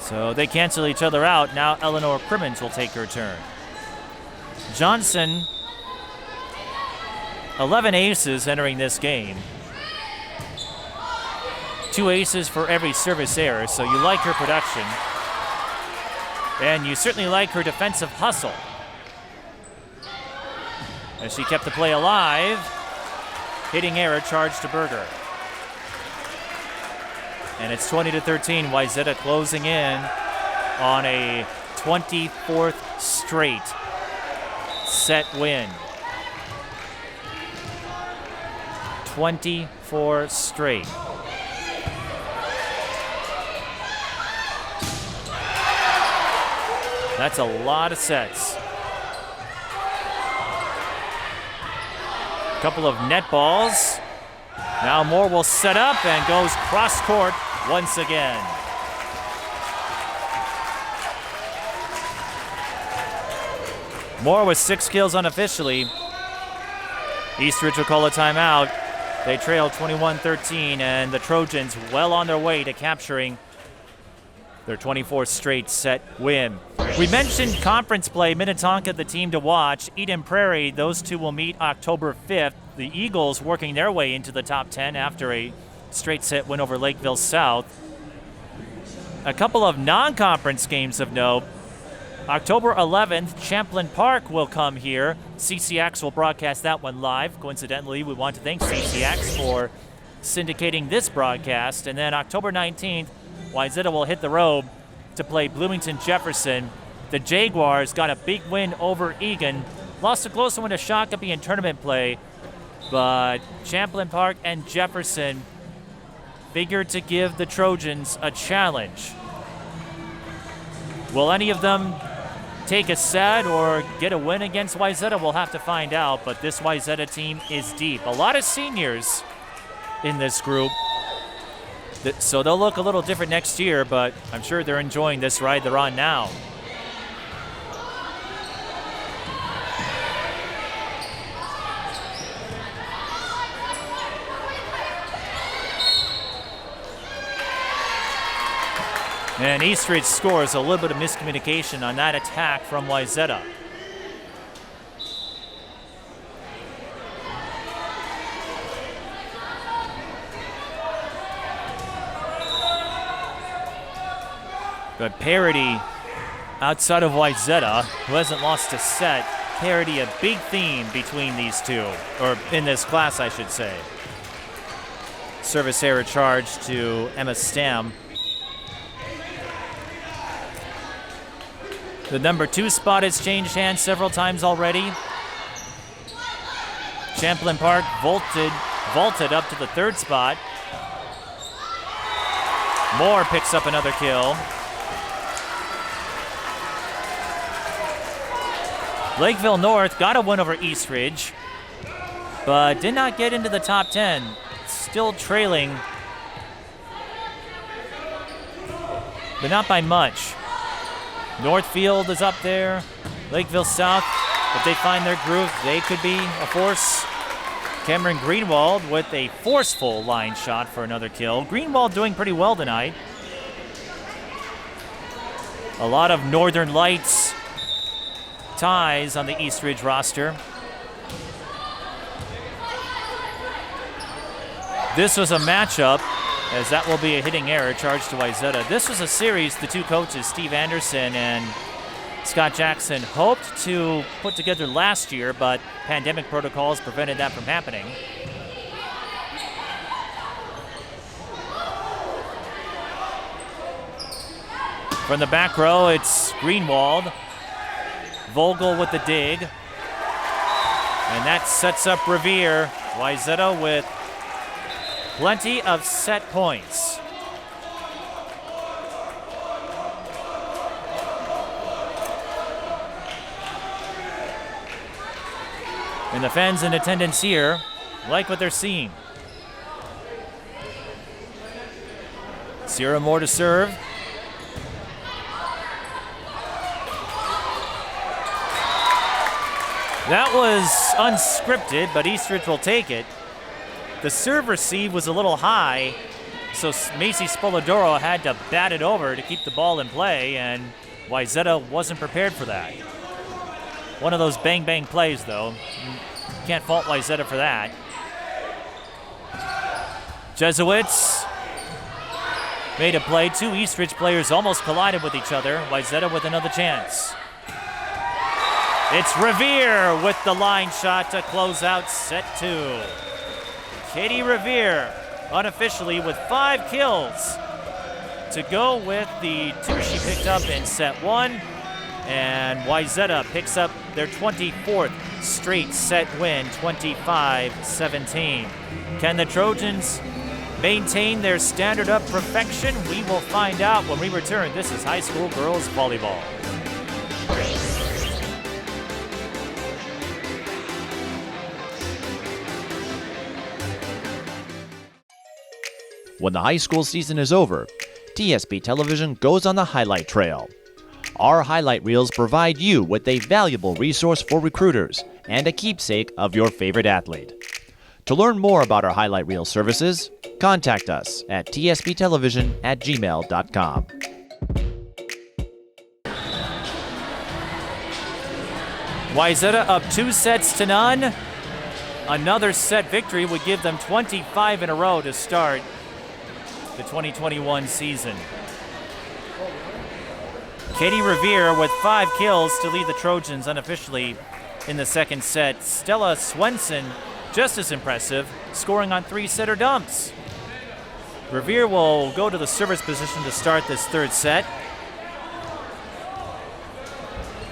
So they cancel each other out. Now Eleanor Crimmins will take her turn. Johnson, 11 aces entering this game. 2 aces for every service error, so you like her production. And you certainly like her defensive hustle. As she kept the play alive, hitting error charged to Berger. And it's 20-13, Wayzata closing in on a 24th straight set win. 24 straight. That's a lot of sets. Couple of net balls. Now Moore will set up and goes cross court once again. Moore with 6 kills unofficially. Eastridge will call a timeout. They trail 21-13, and the Trojans well on their way to capturing their 24th straight set win. We mentioned conference play, Minnetonka the team to watch. Eden Prairie, those two will meet October 5th. The Eagles working their way into the top 10 after a straight set win over Lakeville South. A couple of non-conference games of note. October 11th, Champlain Park will come here. CCX will broadcast that one live. Coincidentally, we want to thank CCX for syndicating this broadcast. And then October 19th, Wayzata will hit the road to play Bloomington Jefferson. The Jaguars got a big win over Egan. Lost a close one to Shakopee in tournament play, but Champlain Park and Jefferson figured to give the Trojans a challenge. Will any of them take a set or get a win against Wayzata? We'll have to find out, but this Wayzata team is deep. A lot of seniors in this group, so they'll look a little different next year, but I'm sure they're enjoying this ride they're on now. And Eastridge scores. A little bit of miscommunication on that attack from Wayzata. But parity outside of Wayzata, who hasn't lost a set. Parity, a big theme between these two, or in this class, I should say. Service error charge to Emma Stam. The number 2 spot has changed hands several times already. Champlain Park vaulted up to the 3rd spot. Moore picks up another kill. Lakeville North got a win over Eastridge, but did not get into the top 10. Still trailing, but not by much. Northfield is up there. Lakeville South, if they find their groove, they could be a force. Camryn Greenwald with a forceful line shot for another kill. Greenwald doing pretty well tonight. A lot of Northern Lights ties on the Eastridge roster. This was a matchup, as that will be a hitting error charged to Wayzata. This was a series the two coaches, Steve Anderson and Scott Jackson, hoped to put together last year, but pandemic protocols prevented that from happening. From the back row, it's Greenwald. Vogel with the dig. And that sets up Riviere. Wayzata with plenty of set points. And the fans in attendance here like what they're seeing. Sierra Moore to serve. That was unscripted, but Eastridge will take it. The serve receive was a little high, so Macy Spoladoro had to bat it over to keep the ball in play, and Wayzata wasn't prepared for that. One of those bang-bang plays, though. Can't fault Wayzata for that. Jesuits made a play. Two Eastridge players almost collided with each other. Wayzata with another chance. It's Riviere with the line shot to close out set 2. Katy Riviere, unofficially with 5 kills to go with the 2 she picked up in set 1. And Wayzata picks up their 24th straight set win, 25-17. Can the Trojans maintain their standard of perfection? We will find out when we return. This is high school girls volleyball. When the high school season is over, TSP Television goes on the highlight trail. Our highlight reels provide you with a valuable resource for recruiters and a keepsake of your favorite athlete. To learn more about our highlight reel services, contact us at tsptelevision@gmail.com. Wayzata up 2-0. Another set victory would give them 25 in a row to start the 2021 season. Katy Riviere with 5 kills to lead the Trojans unofficially in the second set. Stella Swenson, just as impressive, scoring on 3-setter dumps. Riviere will go to the service position to start this third set.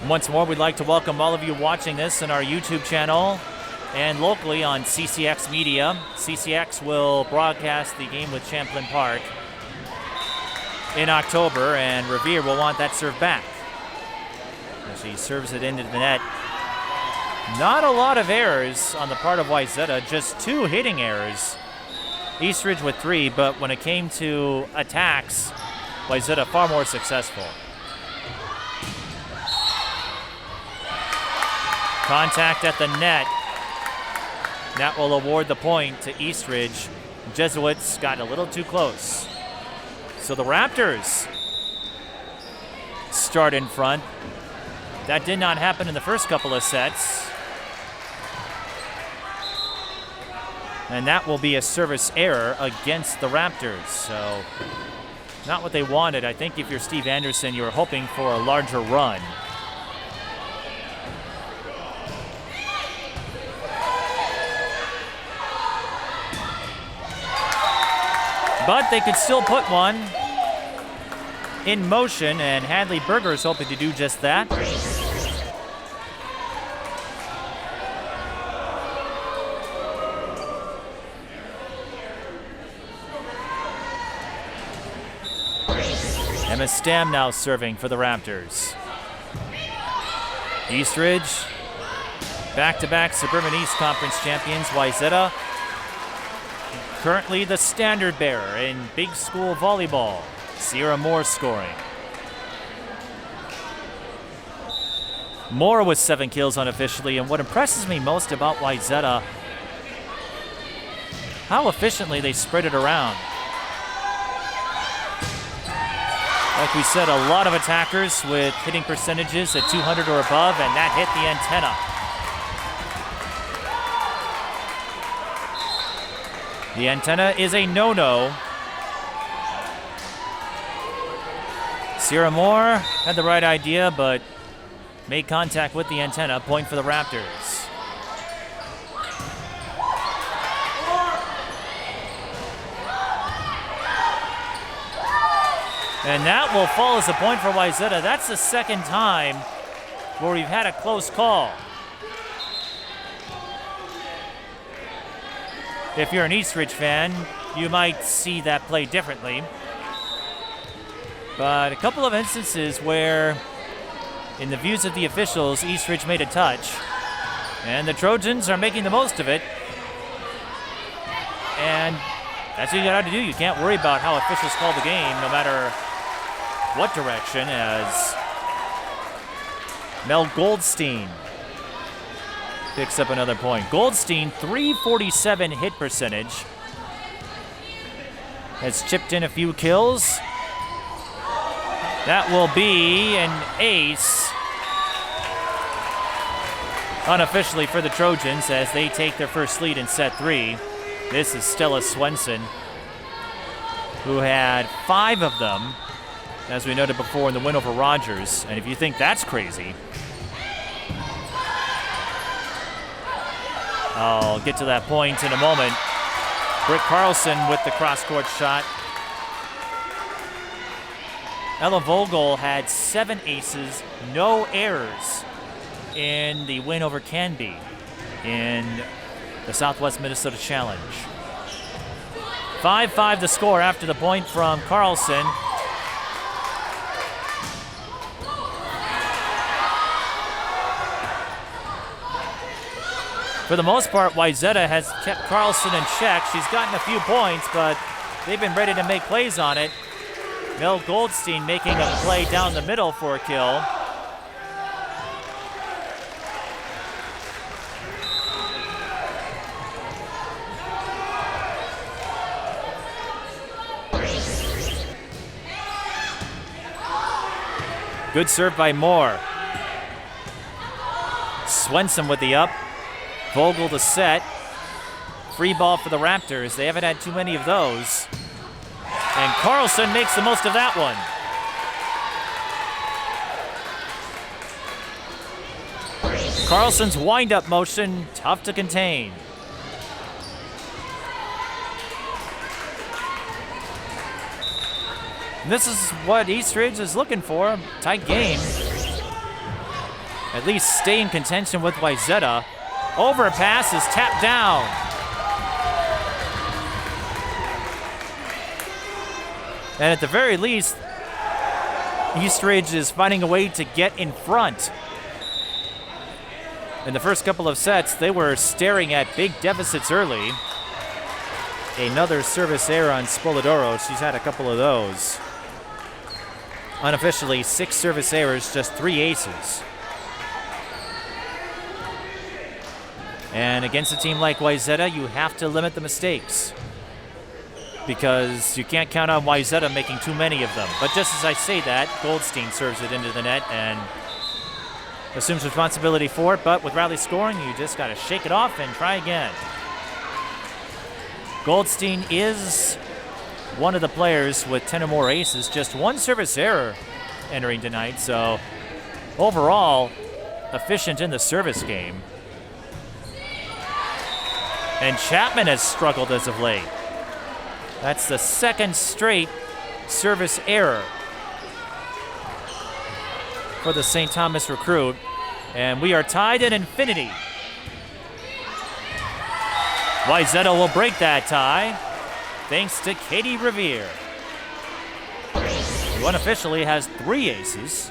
Once more, we'd like to welcome all of you watching this on our YouTube channel and locally on CCX Media. CCX will broadcast the game with Champlain Park in October, and Riviere will want that serve back as he serves it into the net. Not a lot of errors on the part of Wayzata, just 2 hitting errors. Eastridge with 3, but when it came to attacks, Wayzata far more successful. Contact at the net. That will award the point to Eastridge. Jesuits got a little too close. So the Raptors start in front. That did not happen in the first couple of sets. And that will be a service error against the Raptors. So not what they wanted. I think if you're Steve Anderson, you were hoping for a larger run. But they could still put one in motion, and Hadley Berger is hoping to do just that. Emma Stam now serving for the Raptors. Eastridge, back-to-back Suburban East Conference champions. Wayzata, currently the standard bearer in big school volleyball. Sierra Moore scoring. Moore with 7 kills unofficially, and what impresses me most about Wayzata, how efficiently they spread it around. Like we said, a lot of attackers with hitting percentages at 200 or above, and that hit the antenna. The antenna is a no-no. Sierra Moore had the right idea, but made contact with the antenna. Point for the Raptors. And that will fall as a point for Wayzata. That's the second time where we've had a close call. If you're an Eastridge fan, you might see that play differently. But a couple of instances where, in the views of the officials, Eastridge made a touch, and the Trojans are making the most of it. And that's what you got to do. You can't worry about how officials call the game, no matter what direction, as Mel Goldstein picks up another point. Goldstein, 347 hit percentage. Has chipped in a few kills. That will be an ace unofficially for the Trojans as they take their first lead in set 3. This is Stella Swenson, who had 5 of them, as we noted before, in the win over Rogers. And if you think that's crazy, I'll get to that point in a moment. Britt Carlson with the cross-court shot. Ella Voegele had 7 aces, no errors in the win over Canby in the Southwest Minnesota Challenge. 5-5 the score after the point from Carlson. For the most part, Wayzata has kept Carlson in check. She's gotten a few points, but they've been ready to make plays on it. Mel Goldstein making a play down the middle for a kill. Good serve by Moore. Swenson with the up. Voegele to set. Free ball for the Raptors. They haven't had too many of those. And Carlson makes the most of that one. Carlson's wind-up motion, tough to contain. This is what Eastridge is looking for. Tight game. At least stay in contention with Wayzata. Overpass is tapped down. And at the very least, Eastridge is finding a way to get in front. In the first couple of sets, they were staring at big deficits early. Another service error on Spoladoro. She's had a couple of those. Unofficially, 6 service errors, just 3 aces. And against a team like Wayzata, you have to limit the mistakes because you can't count on Wayzata making too many of them. But just as I say that, Goldstein serves it into the net and assumes responsibility for it. But with Riley scoring, you just got to shake it off and try again. Goldstein is one of the players with 10 or more aces, just 1 service error entering tonight. So overall, efficient in the service game. And Chapman has struggled as of late. That's the 2nd straight service error for the St. Thomas recruit. And we are tied at infinity. Wayzata will break that tie thanks to Katy Riviere, who unofficially has 3 aces.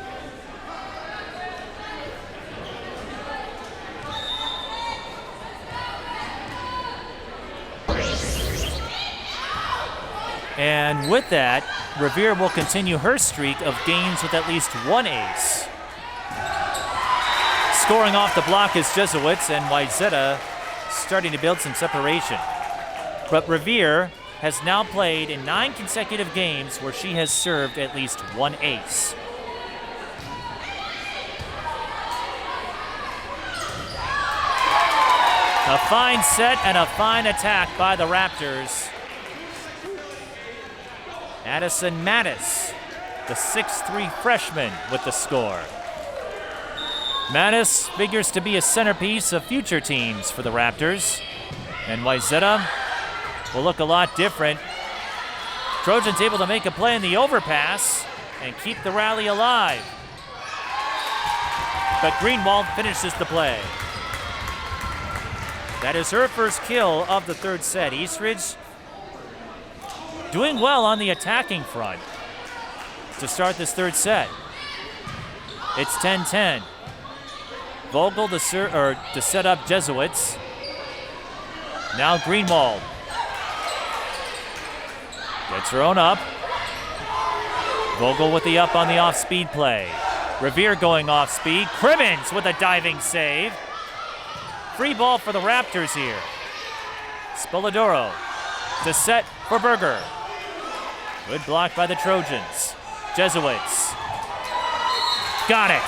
And with that, Riviere will continue her streak of games with at least 1 ace. Scoring off the block is Jesuits, and Wayzata starting to build some separation. But Riviere has now played in 9 consecutive games where she has served at least 1 ace. A fine set and a fine attack by the Raptors. Addison Mattis, the 6'3" freshman, with the score. Mattis figures to be a centerpiece of future teams for the Raptors. And Wayzata will look a lot different. Trojans able to make a play in the overpass and keep the rally alive. But Greenwald finishes the play. That is her first kill of the 3rd set. Eastridge doing well on the attacking front to start this 3rd set. It's 10-10. Voegele to set up Jesuits. Now Greenwald gets her own up. Voegele with the up on the off-speed play. Riviere going off-speed. Crimmins with a diving save. Free ball for the Raptors here. Spoladoro to set for Berger. Good block by the Trojans. Jesuits. Got it.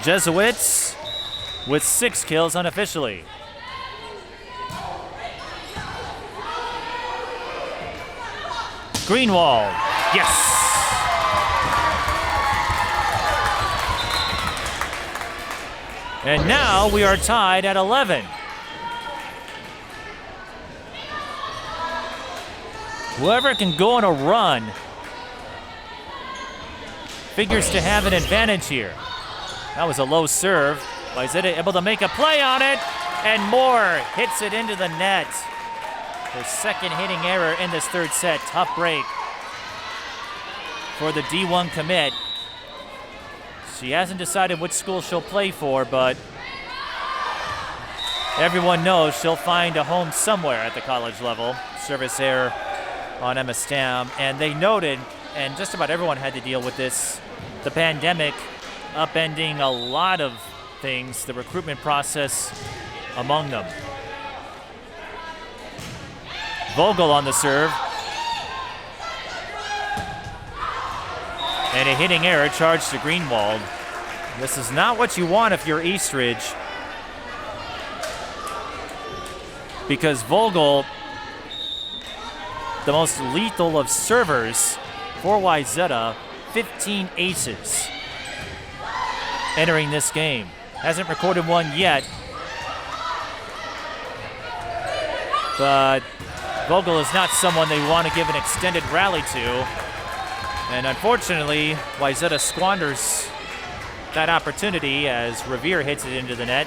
Jesuits with 6 kills unofficially. Greenwald, yes! And now we are tied at 11. Whoever can go on a run figures to have an advantage here. That was a low serve. Wayzata able to make a play on it, and Moore hits it into the net. Her 2nd hitting error in this 3rd set. Tough break for the D1 commit. She hasn't decided which school she'll play for, but everyone knows she'll find a home somewhere at the college level. Service error on Emma Stam. And they noted, and just about everyone had to deal with this, the pandemic upending a lot of things, the recruitment process among them. Voegele on the serve. And a hitting error charged to Greenwald. This is not what you want if you're Eastridge, because Voegele, the most lethal of servers for Wayzata, 15 aces entering this game. Hasn't recorded one yet, but Voegele is not someone they want to give an extended rally to. And unfortunately, Wayzata squanders that opportunity as Riviere hits it into the net.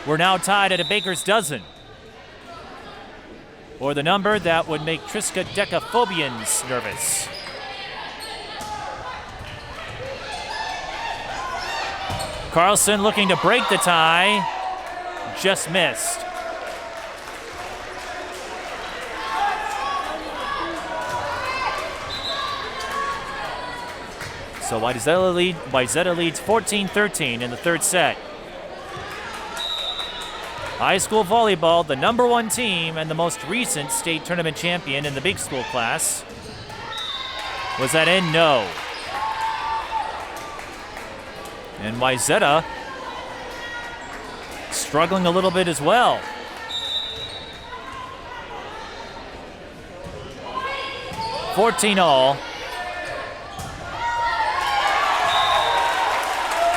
We're now tied at a baker's dozen, or the number that would make Triska Decafobians nervous. Carlson looking to break the tie, just missed. So Wayzata leads 14-13 in the third set. High school volleyball, the number 1 team and the most recent state tournament champion in the big school class. Was that in? No. And Wayzata struggling a little bit as well. $14-all.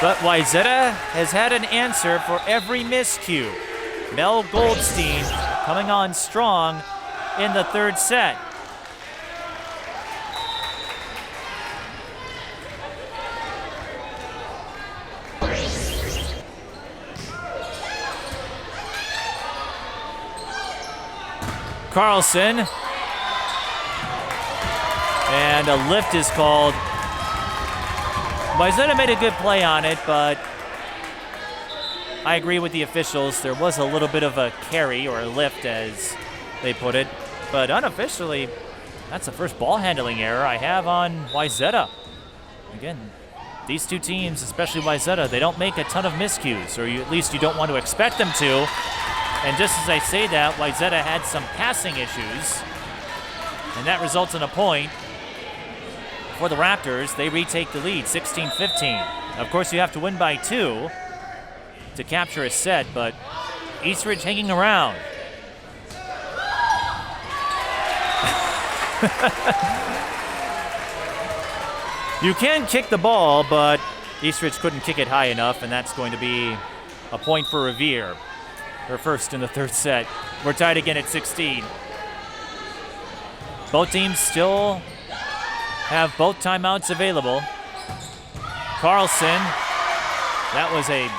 But Wayzata has had an answer for every miscue. Mel Goldstein coming on strong in the third set. Carlson. And a lift is called. Wayzata made a good play on it, but I agree with the officials. There was a little bit of a carry or a lift, as they put it. But unofficially, that's the first ball handling error I have on Wayzata. Again, these two teams, especially Wayzata, they don't make a ton of miscues, or at least you don't want to expect them to. And just as I say that, Wayzata had some passing issues, and that results in a point for the Raptors. They retake the lead, 16-15. Of course, you have to win by 2 to capture a set, but Eastridge hanging around. You can kick the ball, but Eastridge couldn't kick it high enough, and that's going to be a point for Riviere. Her first in the third set. We're tied again at 16. Both teams still have both timeouts available. Carlson, that was a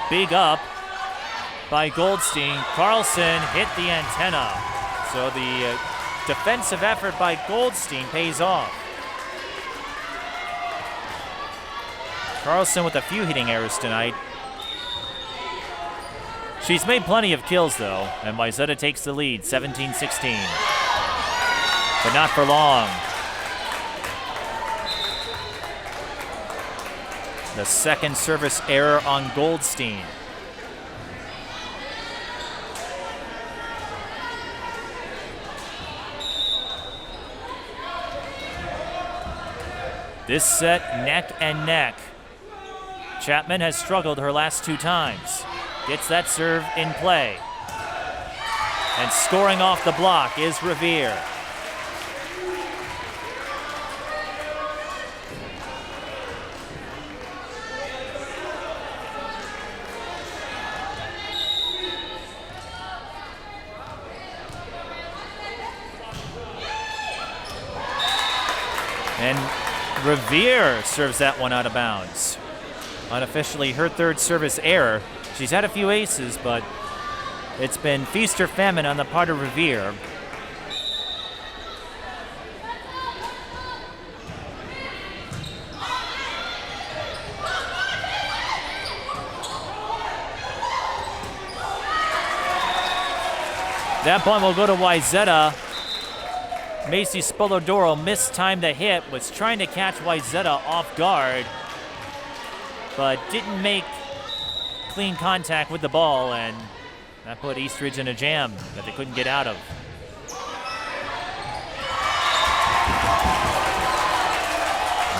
big up by Goldstein. Carlson hit the antenna. So the defensive effort by Goldstein pays off. Carlson with a few hitting errors tonight. She's made plenty of kills though, and Wayzata takes the lead, 17-16. But not for long. The second service error on Goldstein. This set, neck and neck. Chapman has struggled her last 2 times. Gets that serve in play. And scoring off the block is Riviere. And Riviere serves that one out of bounds. Unofficially her third service error. She's had a few aces, but it's been feast or famine on the part of Riviere. That point will go to Wayzata. Macy Spolodoro mistimed the hit, was trying to catch Wayzata off guard, but didn't make clean contact with the ball, and that put Eastridge in a jam that they couldn't get out of.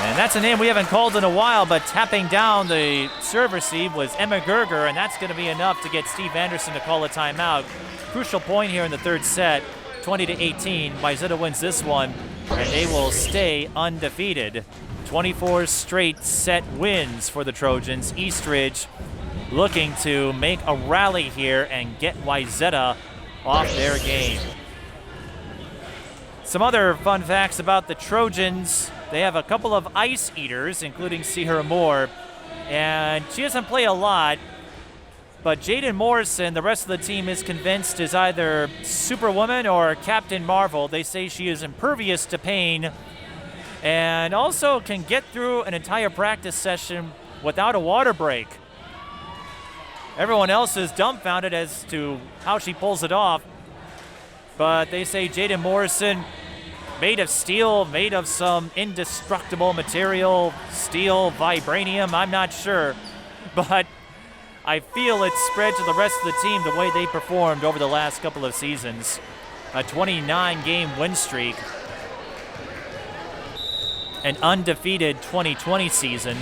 And that's a name we haven't called in a while, but tapping down the serve receive was Emma Goerger, and that's going to be enough to get Steve Anderson to call a timeout. Crucial point here in the third set, 20-18. Wayzata wins this one, and they will stay undefeated. 24 straight set wins for the Trojans. Eastridge looking to make a rally here and get Wayzata off their game. Some other fun facts about the Trojans. They have a couple of ice eaters, including Sierra Moore, and she doesn't play a lot, but Jaden Morrison, the rest of the team is convinced, is either Superwoman or Captain Marvel. They say she is impervious to pain and also can get through an entire practice session without a water break. Everyone else is dumbfounded as to how she pulls it off, but they say Jaden Morrison, made of steel, made of some indestructible material, steel, vibranium, I'm not sure, but I feel it's spread to the rest of the team the way they performed over the last couple of seasons. A 29-game win streak, an undefeated 2020 season,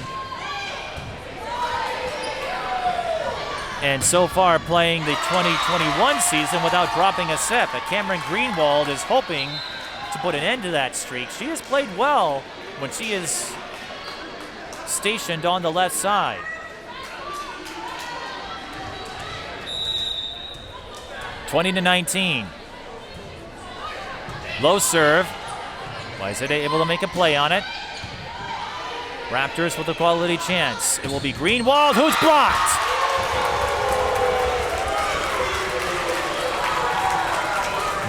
and so far playing the 2021 season without dropping a set. But Camryn Greenwald is hoping to put an end to that streak. She has played well when she is stationed on the left side. (20-19). Low serve. Wayzata able to make a play on it. Raptors with a quality chance. It will be Greenwald, who's blocked.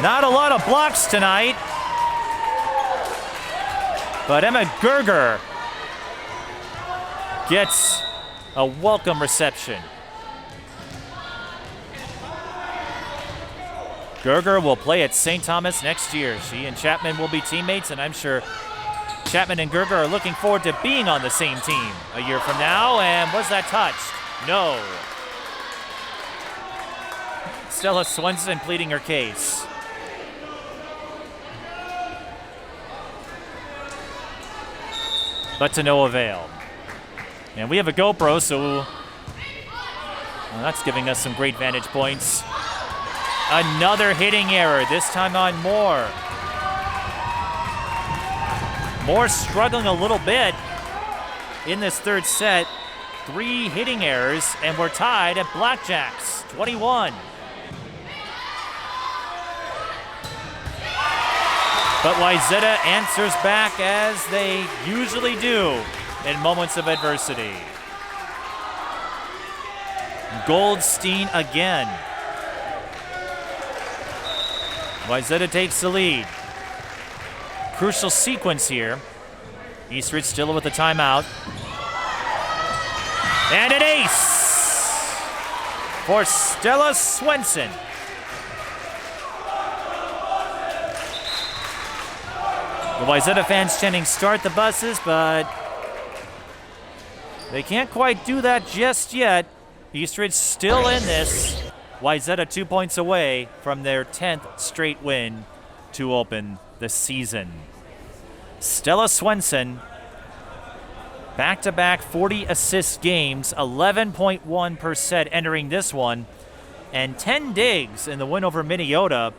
Not a lot of blocks tonight, but Emma Goerger gets a welcome reception. Goerger will play at St. Thomas next year. She and Chapman will be teammates, and I'm sure Chapman and Goerger are looking forward to being on the same team a year from now. And was that touched? No. Stella Swenson pleading her case. But to no avail. And we have a GoPro, so that's giving us some great vantage points. Another hitting error, this time on Moore. Moore struggling a little bit in this third set. 3 hitting errors, and we're tied at blackjacks, 21. But Wayzata answers back as they usually do in moments of adversity. Goldstein again. Wayzata takes the lead. Crucial sequence here. Eastridge still with the timeout. And an ace for Stella Swenson. The Wayzata fans chanting "Start the buses," but they can't quite do that just yet. Eastridge still in this. Wayzata 2 points away from their 10th straight win to open the season. Stella Swenson, back-to-back 40-assist games, 11.1 per set entering this one, and 10 digs in the win over Minnesota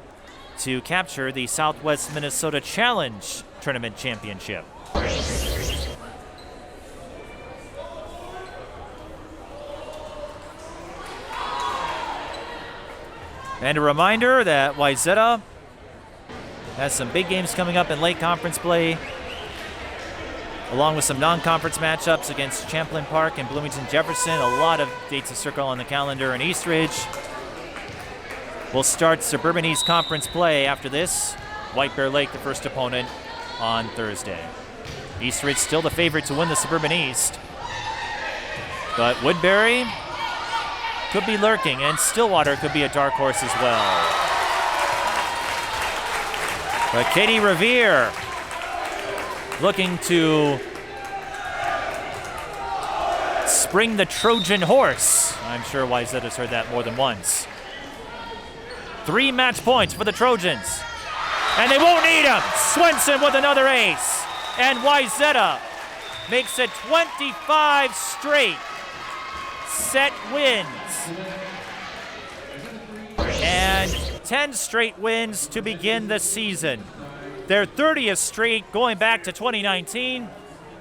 to capture the Southwest Minnesota Challenge Tournament Championship. And a reminder that Wayzata has some big games coming up in late conference play, along with some non-conference matchups against Champlain Park and Bloomington Jefferson. A lot of dates to circle on the calendar in Eastridge. We'll start Suburban East Conference play after this. White Bear Lake, the first opponent, on Thursday. Eastridge still the favorite to win the Suburban East, but Woodbury could be lurking, and Stillwater could be a dark horse as well. But Katy Riviere looking to spring the Trojan horse. I'm sure Wayzata's heard that more than once. 3 match points for the Trojans. And they won't need them. Swenson with another ace. And Wayzata makes it 25 straight set wins. And 10 straight wins to begin the season. Their 30th straight going back to 2019,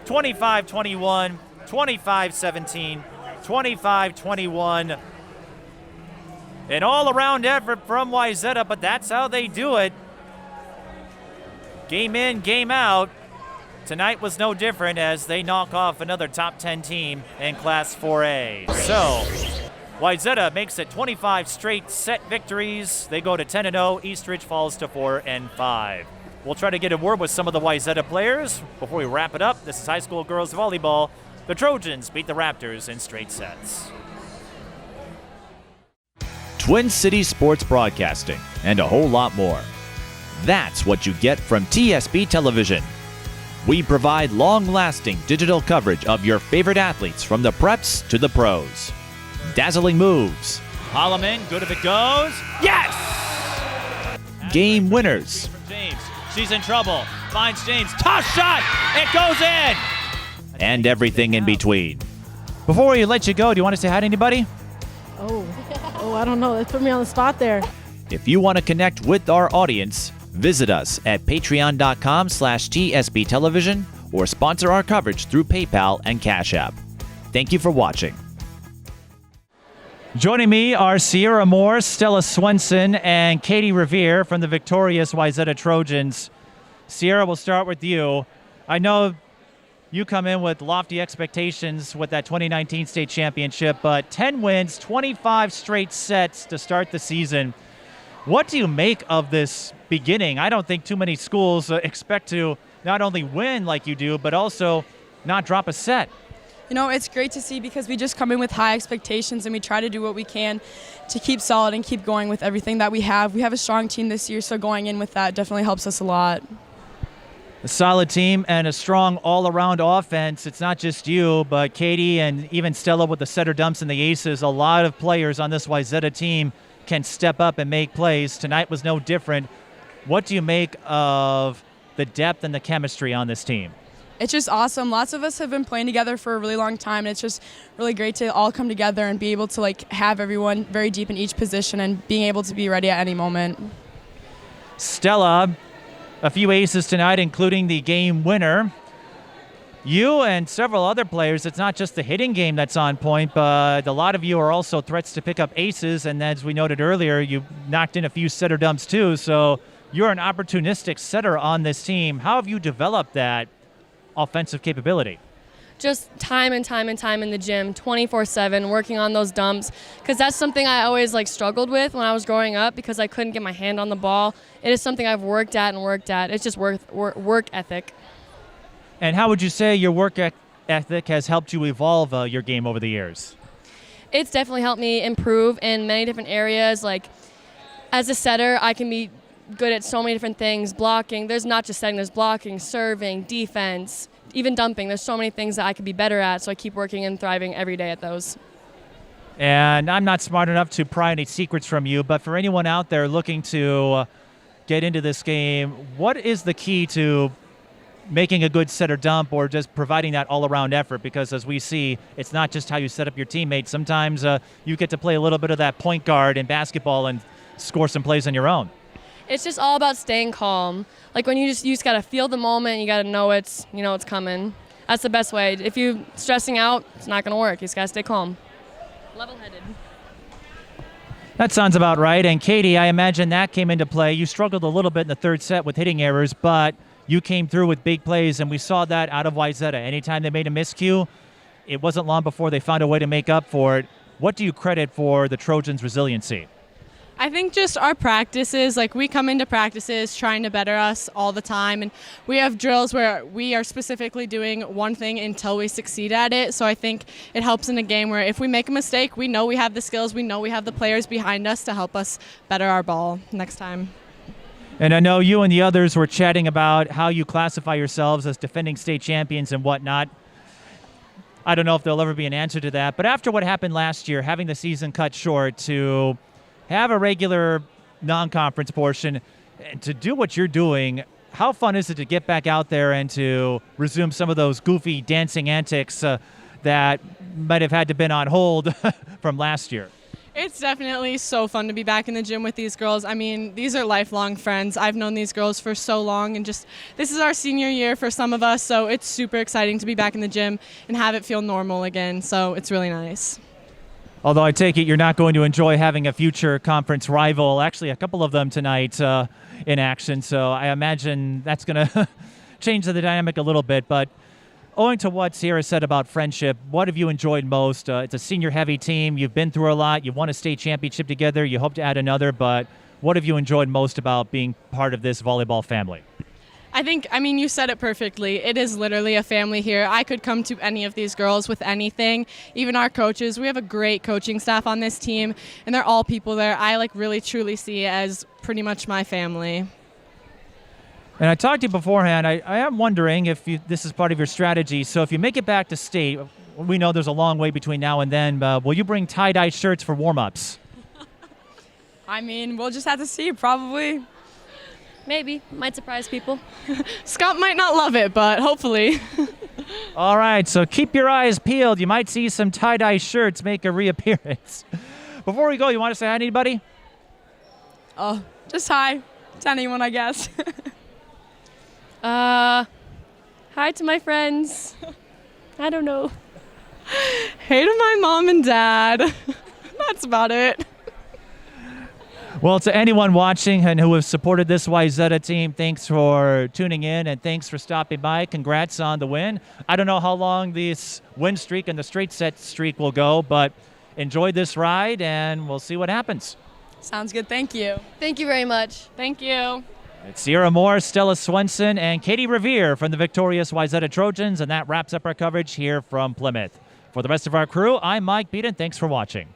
25-21, 25-17, 25-21. An all-around effort from Wayzata, but that's how they do it. Game in, game out. Tonight was no different as they knock off another top 10 team in Class 4A. So, Wayzata makes it 25 straight set victories. They go to 10-0. Eastridge falls to 4-5. We'll try to get a word with some of the Wayzata players before we wrap it up. This is high school girls volleyball. The Trojans beat the Raptors in straight sets. Twin Cities Sports Broadcasting, and a whole lot more. That's what you get from TSB Television. We provide long-lasting digital coverage of your favorite athletes from the preps to the pros. Dazzling moves. Holloman, good if it goes. Yes! Game winners. From James. She's in trouble. Finds James. Tough shot! It goes in! And everything in between. Before we let you go, do you want to say hi to anybody? Oh, I don't know. That put me on the spot there. If you want to connect with our audience, visit us at patreon.com/TSB Television or sponsor our coverage through PayPal and Cash App. Thank you for watching. Joining me are Sierra Moore, Stella Swenson, and Katy Riviere from the victorious Wayzata Trojans. Sierra, we'll start with you. I know you come in with lofty expectations with that 2019 state championship, but 10 wins, 25 straight sets to start the season. What do you make of this beginning? I don't think too many schools expect to not only win like you do, but also not drop a set. You know, it's great to see because we just come in with high expectations and we try to do what we can to keep solid and keep going with everything that we have. We have a strong team this year, so going in with that definitely helps us a lot. A solid team and a strong all-around offense. It's not just you, but Katy and even Stella with the setter dumps and the aces. A lot of players on this Wayzata team can step up and make plays. Tonight was no different. What do you make of the depth and the chemistry on this team? It's just awesome. Lots of us have been playing together for a really long time, and it's just really great to all come together and be able to have everyone very deep in each position and being able to be ready at any moment. Stella, a few aces tonight, including the game winner. You and several other players, it's not just the hitting game that's on point, but a lot of you are also threats to pick up aces, and as we noted earlier, you knocked in a few setter dumps too, so you're an opportunistic setter on this team. How have you developed that offensive capability? Just time and time and time in the gym, 24/7, working on those dumps, because that's something I always struggled with when I was growing up because I couldn't get my hand on the ball. It is something I've worked at and worked at. It's just work ethic. And how would you say your work ethic has helped you evolve your game over the years? It's definitely helped me improve in many different areas. Like, as a setter, I can be good at so many different things. Blocking, there's not just setting, there's blocking, serving, defense, even dumping. There's so many things that I could be better at, so I keep working and thriving every day at those. And I'm not smart enough to pry any secrets from you, but for anyone out there looking to get into this game, what is the key to making a good setter dump or just providing that all-around effort? Because as we see, it's not just how you set up your teammates. Sometimes you get to play a little bit of that point guard in basketball and score some plays on your own. It's just all about staying calm. Like, when you just got to feel the moment, you got to know it's coming. That's the best way. If you're stressing out, it's not going to work. You just got to stay calm. Level-headed. That sounds about right. And Katy, I imagine that came into play. You struggled a little bit in the third set with hitting errors, but you came through with big plays, and we saw that out of Wayzata. Anytime they made a miscue, it wasn't long before they found a way to make up for it. What do you credit for the Trojans' resiliency? I think just our practices, we come into practices trying to better us all the time, and we have drills where we are specifically doing one thing until we succeed at it. So I think it helps in a game where if we make a mistake, we know we have the skills, we know we have the players behind us to help us better our ball next time. And I know you and the others were chatting about how you classify yourselves as defending state champions and whatnot. I don't know if there'll ever be an answer to that, but after what happened last year, having the season cut short, to have a regular non-conference portion and to do what you're doing, how fun is it to get back out there and to resume some of those goofy dancing antics that might have had to been on hold from last year? It's definitely so fun to be back in the gym with these girls. I mean, these are lifelong friends. I've known these girls for so long, and just this is our senior year for some of us, so it's super exciting to be back in the gym and have it feel normal again, so it's really nice. Although I take it you're not going to enjoy having a future conference rival, actually a couple of them tonight in action, so I imagine that's going to change the dynamic a little bit. But owing to what Sierra said about friendship, what have you enjoyed most? It's a senior-heavy team. You've been through a lot. You won a state championship together. You hope to add another, but what have you enjoyed most about being part of this volleyball family? I mean, you said it perfectly. It is literally a family here. I could come to any of these girls with anything. Even our coaches. We have a great coaching staff on this team, and they're all people there I really truly see as pretty much my family. And I talked to you beforehand. I am wondering if this is part of your strategy. So if you make it back to state, we know there's a long way between now and then, will you bring tie-dye shirts for warm-ups? I mean, we'll just have to see, probably. Maybe. Might surprise people. Scott might not love it, but hopefully. All right, so keep your eyes peeled. You might see some tie-dye shirts make a reappearance. Before we go, you want to say hi to anybody? Oh, just hi to anyone, I guess. Hi to my friends. I don't know. Hey to my mom and dad. That's about it. Well, to anyone watching and who has supported this Wayzata team, thanks for tuning in and thanks for stopping by. Congrats on the win. I don't know how long this win streak and the straight set streak will go, but enjoy this ride and we'll see what happens. Sounds good. Thank you. Thank you very much. Thank you. It's Sierra Moore, Stella Swenson, and Katy Riviere from the victorious Wayzata Trojans, and that wraps up our coverage here from Plymouth. For the rest of our crew, I'm Mike Beaton. Thanks for watching.